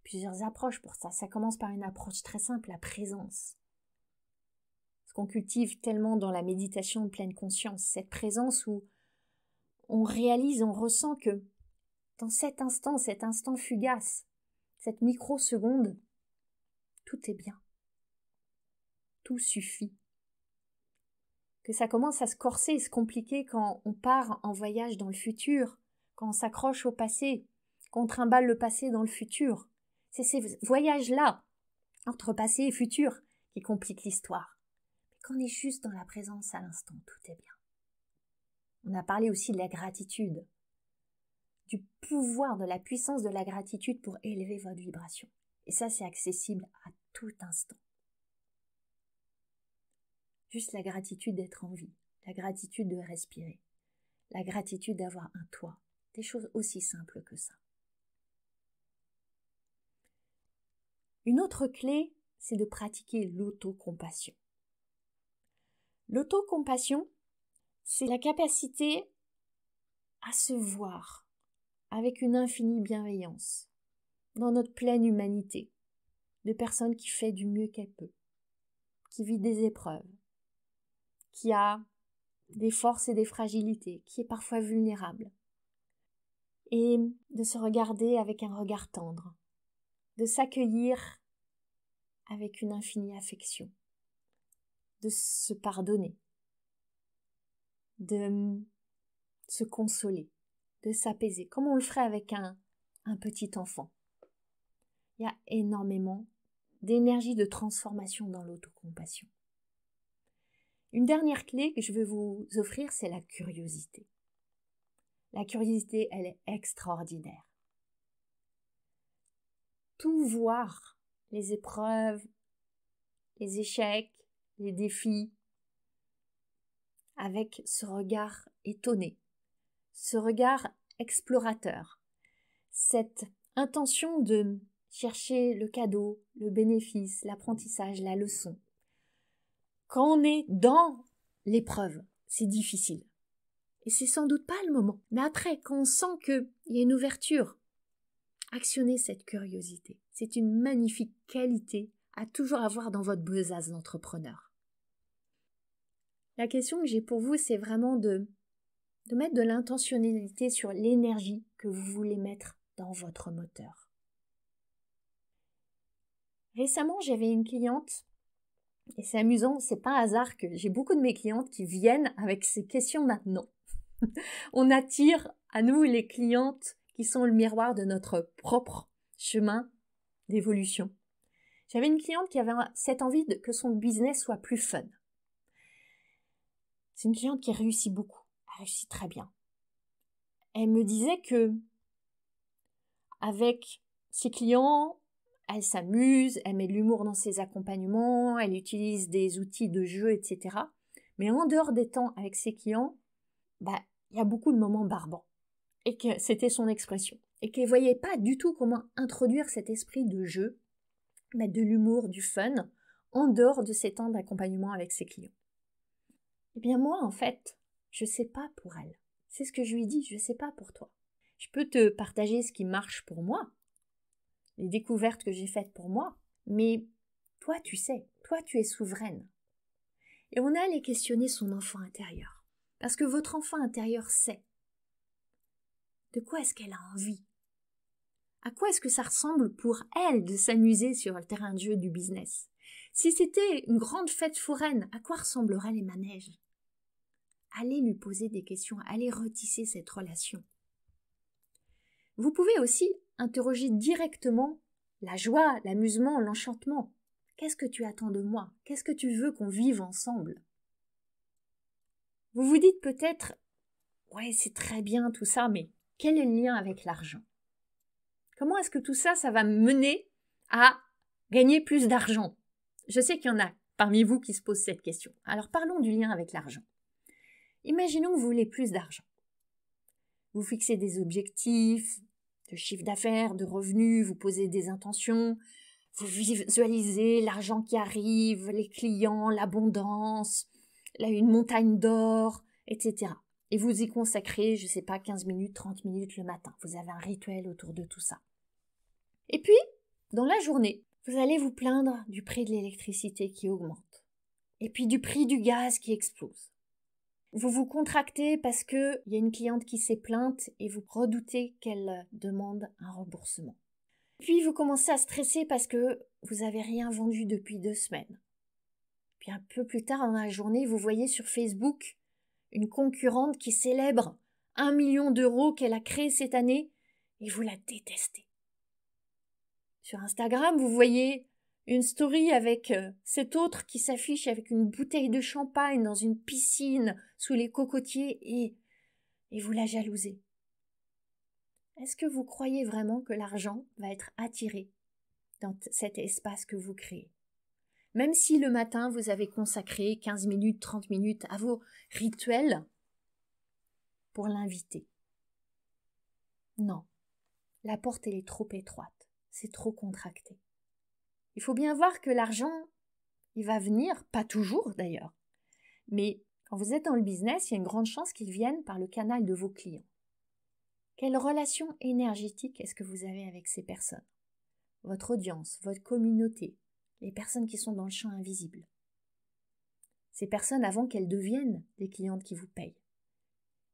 plusieurs approches pour ça. Ça commence par une approche très simple, la présence. Ce qu'on cultive tellement dans la méditation de pleine conscience, cette présence où on réalise, on ressent que dans cet instant fugace, cette microseconde, tout est bien. Tout suffit. Que ça commence à se corser et se compliquer quand on part en voyage dans le futur, quand on s'accroche au passé, qu'on trimballe le passé dans le futur. C'est ces voyages-là, entre passé et futur, qui compliquent l'histoire. Mais quand on est juste dans la présence à l'instant, tout est bien. On a parlé aussi de la gratitude, du pouvoir, de la puissance de la gratitude pour élever votre vibration. Et ça, c'est accessible à tout instant. Juste la gratitude d'être en vie, la gratitude de respirer, la gratitude d'avoir un toit, des choses aussi simples que ça. Une autre clé, c'est de pratiquer l'autocompassion. L'autocompassion, c'est la capacité à se voir avec une infinie bienveillance, dans notre pleine humanité, de personne qui fait du mieux qu'elle peut, qui vit des épreuves, qui a des forces et des fragilités, qui est parfois vulnérable, et de se regarder avec un regard tendre, de s'accueillir avec une infinie affection, de se pardonner, de se consoler, de s'apaiser, comme on le ferait avec un petit enfant. Il y a énormément d'énergie de transformation dans l'autocompassion. Une dernière clé que je veux vous offrir, c'est la curiosité. La curiosité, elle est extraordinaire. Tout voir, les épreuves, les échecs, les défis, avec ce regard étonné, ce regard explorateur, cette intention de chercher le cadeau, le bénéfice, l'apprentissage, la leçon. Quand on est dans l'épreuve, c'est difficile. Et c'est sans doute pas le moment. Mais après, quand on sent qu'il y a une ouverture, actionnez cette curiosité. C'est une magnifique qualité à toujours avoir dans votre besace d'entrepreneur. La question que j'ai pour vous, c'est vraiment de mettre de l'intentionnalité sur l'énergie que vous voulez mettre dans votre moteur. Récemment, j'avais une cliente, et c'est amusant, c'est pas un hasard que j'ai beaucoup de mes clientes qui viennent avec ces questions maintenant. On attire à nous les clientes qui sont le miroir de notre propre chemin d'évolution. J'avais une cliente qui avait cette envie que son business soit plus fun. C'est une cliente qui réussit beaucoup, elle réussit très bien. Elle me disait que avec ses clients, elle s'amuse, elle met de l'humour dans ses accompagnements, elle utilise des outils de jeu, etc. Mais en dehors des temps avec ses clients, il y a beaucoup de moments barbants. Et que c'était son expression. Et qu'elle ne voyait pas du tout comment introduire cet esprit de jeu, mettre de l'humour, du fun, en dehors de ces temps d'accompagnement avec ses clients. Eh bien moi, en fait, je ne sais pas pour elle. C'est ce que je lui dis, je ne sais pas pour toi. Je peux te partager ce qui marche pour moi, les découvertes que j'ai faites pour moi, mais toi, tu sais, toi, tu es souveraine. Et on a à aller questionner son enfant intérieur. Parce que votre enfant intérieur sait. De quoi est-ce qu'elle a envie? À quoi est-ce que ça ressemble pour elle de s'amuser sur le terrain de jeu du business? Si c'était une grande fête foraine, à quoi ressembleraient les manèges? Allez lui poser des questions, allez retisser cette relation. Vous pouvez aussi interroger directement la joie, l'amusement, l'enchantement. Qu'est-ce que tu attends de moi? Qu'est-ce que tu veux qu'on vive ensemble? Vous vous dites peut-être, ouais, c'est très bien tout ça, mais quel est le lien avec l'argent? Comment est-ce que tout ça, ça va me mener à gagner plus d'argent? Je sais qu'il y en a parmi vous qui se posent cette question. Alors parlons du lien avec l'argent. Imaginons que vous voulez plus d'argent. Vous fixez des objectifs de chiffre d'affaires, de revenus, vous posez des intentions, vous visualisez l'argent qui arrive, les clients, l'abondance, une montagne d'or, etc. Et vous y consacrez, je ne sais pas, 15 minutes, 30 minutes le matin. Vous avez un rituel autour de tout ça. Et puis, dans la journée, vous allez vous plaindre du prix de l'électricité qui augmente. Et puis du prix du gaz qui explose. Vous vous contractez parce qu'il y a une cliente qui s'est plainte et vous redoutez qu'elle demande un remboursement. Puis vous commencez à stresser parce que vous n'avez rien vendu depuis 2 semaines. Puis un peu plus tard dans la journée, vous voyez sur Facebook une concurrente qui célèbre 1 million d'euros qu'elle a créé cette année et vous la détestez. Sur Instagram, vous voyez une story avec cet autre qui s'affiche avec une bouteille de champagne dans une piscine sous les cocotiers et vous la jalousez. Est-ce que vous croyez vraiment que l'argent va être attiré dans cet espace que vous créez? Même si le matin, vous avez consacré 15 minutes, 30 minutes à vos rituels pour l'inviter. Non, la porte elle est trop étroite, c'est trop contracté. Il faut bien voir que l'argent, il va venir, pas toujours d'ailleurs, mais quand vous êtes dans le business, il y a une grande chance qu'il vienne par le canal de vos clients. Quelle relation énergétique est-ce que vous avez avec ces personnes? Votre audience, votre communauté, les personnes qui sont dans le champ invisible. Ces personnes avant qu'elles deviennent des clientes qui vous payent.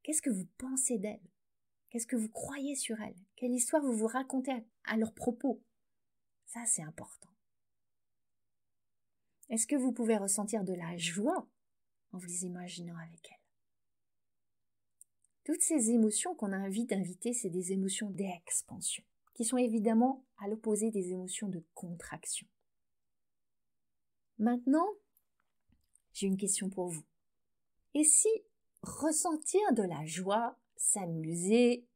Qu'est-ce que vous pensez d'elles? Qu'est-ce que vous croyez sur elles? Quelle histoire vous vous racontez à leur propos? Ça, c'est important. Est-ce que vous pouvez ressentir de la joie en vous imaginant avec elles? Toutes ces émotions qu'on a envie d'inviter, c'est des émotions d'expansion, qui sont évidemment à l'opposé des émotions de contraction. Maintenant, j'ai une question pour vous. Et si ressentir de la joie, s'amuser,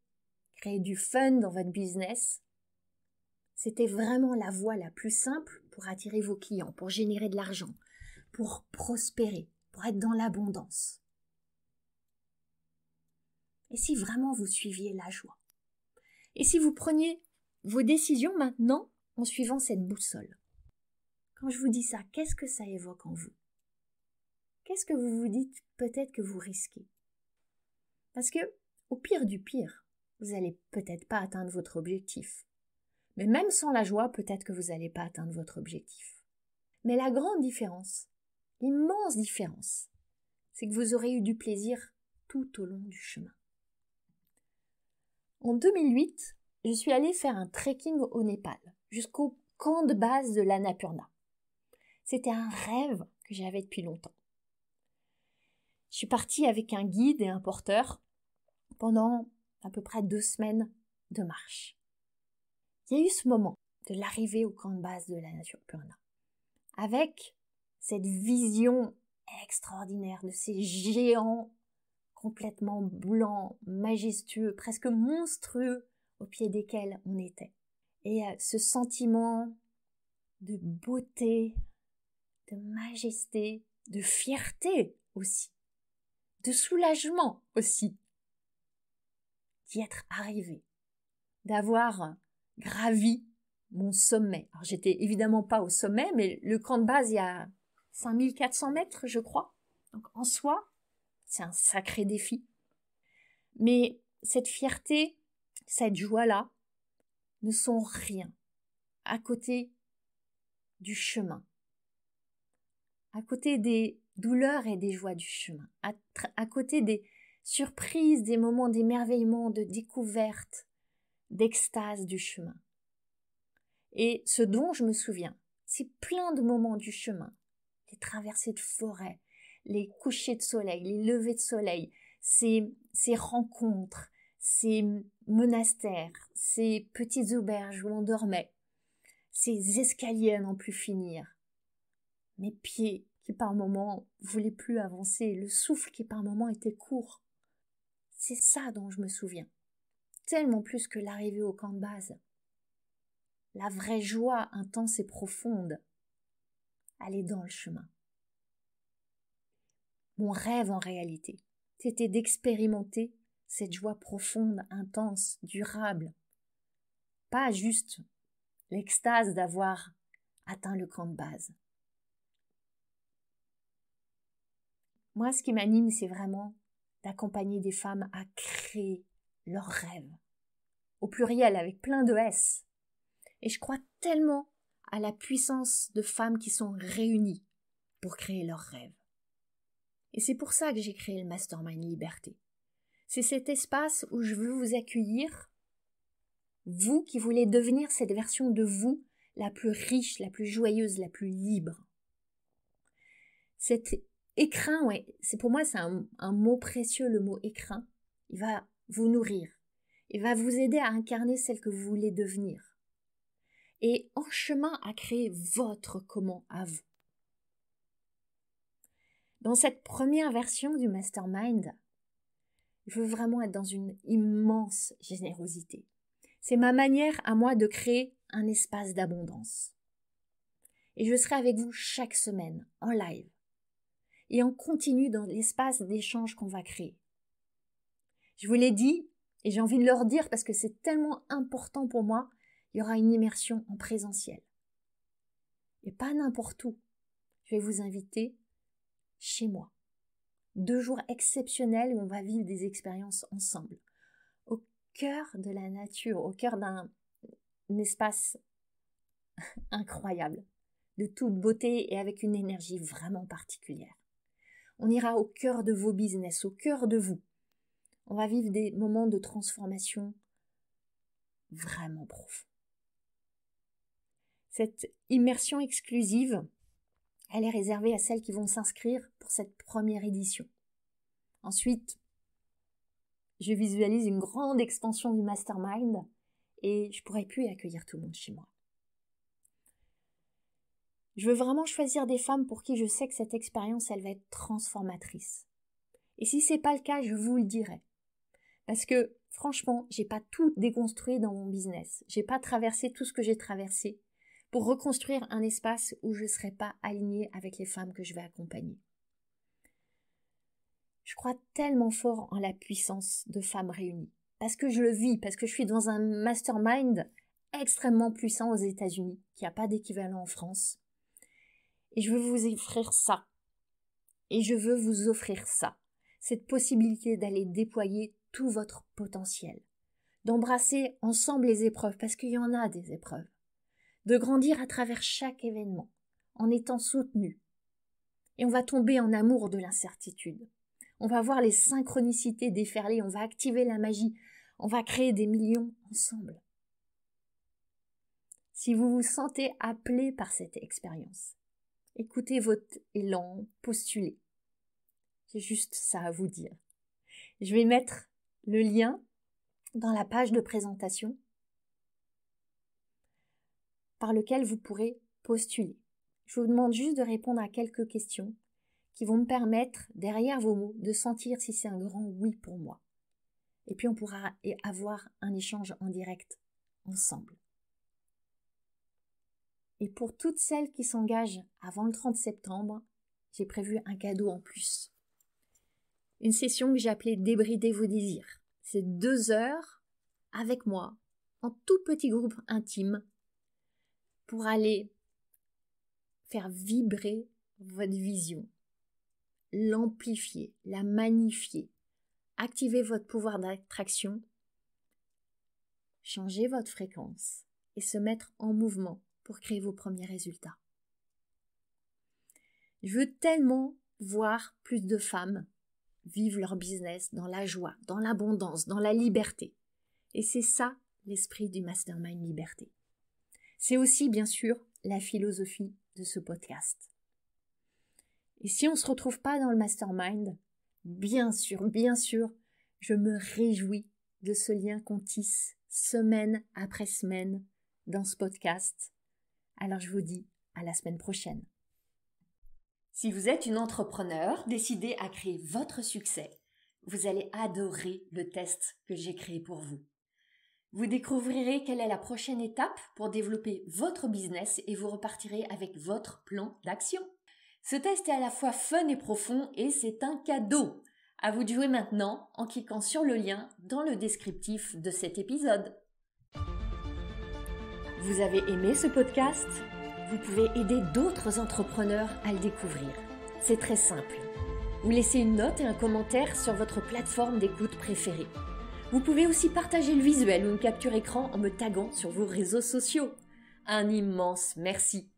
créer du fun dans votre business, c'était vraiment la voie la plus simple pour attirer vos clients, pour générer de l'argent, pour prospérer, pour être dans l'abondance? Et si vraiment vous suiviez la joie? Et si vous preniez vos décisions maintenant en suivant cette boussole? Quand je vous dis ça, qu'est-ce que ça évoque en vous? Qu'est-ce que vous vous dites peut-être que vous risquez? Parce que, au pire du pire, vous n'allez peut-être pas atteindre votre objectif. Mais même sans la joie, peut-être que vous n'allez pas atteindre votre objectif. Mais la grande différence, l'immense différence, c'est que vous aurez eu du plaisir tout au long du chemin. En 2008, je suis allée faire un trekking au Népal, jusqu'au camp de base de l'Annapurna. C'était un rêve que j'avais depuis longtemps. Je suis partie avec un guide et un porteur pendant à peu près 2 semaines de marche. Il y a eu ce moment de l'arrivée au camp de base de l'Annapurna, avec cette vision extraordinaire de ces géants complètement blancs, majestueux, presque monstrueux au pied desquels on était. Et ce sentiment de beauté, de majesté, de fierté aussi, de soulagement aussi, d'y être arrivé, d'avoir gravi mon sommet. Alors j'étais évidemment pas au sommet, mais le camp de base, il y a 5400 mètres, je crois. Donc en soi, c'est un sacré défi. Mais cette fierté, cette joie-là, ne sont rien à côté du chemin, à côté des douleurs et des joies du chemin, à côté des surprises, des moments d'émerveillement, de découverte, d'extase du chemin. Et ce dont je me souviens, c'est plein de moments du chemin, les traversées de forêt, les couchers de soleil, les levées de soleil, ces rencontres, ces monastères, ces petites auberges où on dormait, ces escaliers à n'en plus finir, mes pieds qui par moments voulaient plus avancer, le souffle qui par moments était court. C'est ça dont je me souviens, tellement plus que l'arrivée au camp de base. La vraie joie intense et profonde, elle est dans le chemin. Mon rêve en réalité, c'était d'expérimenter cette joie profonde, intense, durable. Pas juste l'extase d'avoir atteint le camp de base. Moi, ce qui m'anime, c'est vraiment d'accompagner des femmes à créer leurs rêves. Au pluriel, avec plein de S. Et je crois tellement à la puissance de femmes qui sont réunies pour créer leurs rêves. Et c'est pour ça que j'ai créé le Mastermind Liberté. C'est cet espace où je veux vous accueillir, vous qui voulez devenir cette version de vous la plus riche, la plus joyeuse, la plus libre. Cet écrin, pour moi c'est un mot précieux, le mot écrin. Il va vous nourrir, et va vous aider à incarner celle que vous voulez devenir. Et en chemin à créer votre comment à vous. Dans cette première version du Mastermind, je veux vraiment être dans une immense générosité. C'est ma manière à moi de créer un espace d'abondance. Et je serai avec vous chaque semaine, en live. Et en continu dans l'espace d'échange qu'on va créer. Je vous l'ai dit, et j'ai envie de leur dire parce que c'est tellement important pour moi, il y aura une immersion en présentiel. Et pas n'importe où. Je vais vous inviter chez moi. 2 jours exceptionnels où on va vivre des expériences ensemble. Au cœur de la nature, au cœur d'un espace incroyable, de toute beauté et avec une énergie vraiment particulière. On ira au cœur de vos business, au cœur de vous. On va vivre des moments de transformation vraiment profonds. Cette immersion exclusive, elle est réservée à celles qui vont s'inscrire pour cette première édition. Ensuite, je visualise une grande expansion du Mastermind et je ne pourrai plus accueillir tout le monde chez moi. Je veux vraiment choisir des femmes pour qui je sais que cette expérience, elle va être transformatrice. Et si ce n'est pas le cas, je vous le dirai. Parce que, franchement, j'ai pas tout déconstruit dans mon business. J'ai pas traversé tout ce que j'ai traversé pour reconstruire un espace où je ne serai pas alignée avec les femmes que je vais accompagner. Je crois tellement fort en la puissance de femmes réunies. Parce que je le vis, parce que je suis dans un mastermind extrêmement puissant aux États-Unis, qui n'a pas d'équivalent en France. Et je veux vous offrir ça. Et je veux vous offrir ça. Cette possibilité d'aller déployer tout votre potentiel. D'embrasser ensemble les épreuves, parce qu'il y en a des épreuves. De grandir à travers chaque événement, en étant soutenu. Et on va tomber en amour de l'incertitude. On va voir les synchronicités déferler, on va activer la magie, on va créer des millions ensemble. Si vous vous sentez appelé par cette expérience, écoutez votre élan, postulez. J'ai juste ça à vous dire. Je vais mettre le lien dans la page de présentation par lequel vous pourrez postuler. Je vous demande juste de répondre à quelques questions qui vont me permettre, derrière vos mots, de sentir si c'est un grand oui pour moi. Et puis on pourra avoir un échange en direct ensemble. Et pour toutes celles qui s'engagent avant le 30 septembre, j'ai prévu un cadeau en plus. Une session que j'ai appelée « Débrider vos désirs ». C'est 2 heures avec moi, en tout petit groupe intime, pour aller faire vibrer votre vision, l'amplifier, la magnifier, activer votre pouvoir d'attraction, changer votre fréquence et se mettre en mouvement pour créer vos premiers résultats. Je veux tellement voir plus de femmes vivre leur business dans la joie, dans l'abondance, dans la liberté. Et c'est ça l'esprit du Mastermind Liberté. C'est aussi, bien sûr, la philosophie de ce podcast. Et si on ne se retrouve pas dans le Mastermind, bien sûr, je me réjouis de ce lien qu'on tisse semaine après semaine dans ce podcast. Alors je vous dis à la semaine prochaine. Si vous êtes une entrepreneur décidée à créer votre succès, vous allez adorer le test que j'ai créé pour vous. Vous découvrirez quelle est la prochaine étape pour développer votre business et vous repartirez avec votre plan d'action. Ce test est à la fois fun et profond et c'est un cadeau. À vous de jouer maintenant en cliquant sur le lien dans le descriptif de cet épisode. Vous avez aimé ce podcast ? Vous pouvez aider d'autres entrepreneurs à le découvrir. C'est très simple. Vous laissez une note et un commentaire sur votre plateforme d'écoute préférée. Vous pouvez aussi partager le visuel ou une capture écran en me taguant sur vos réseaux sociaux. Un immense merci.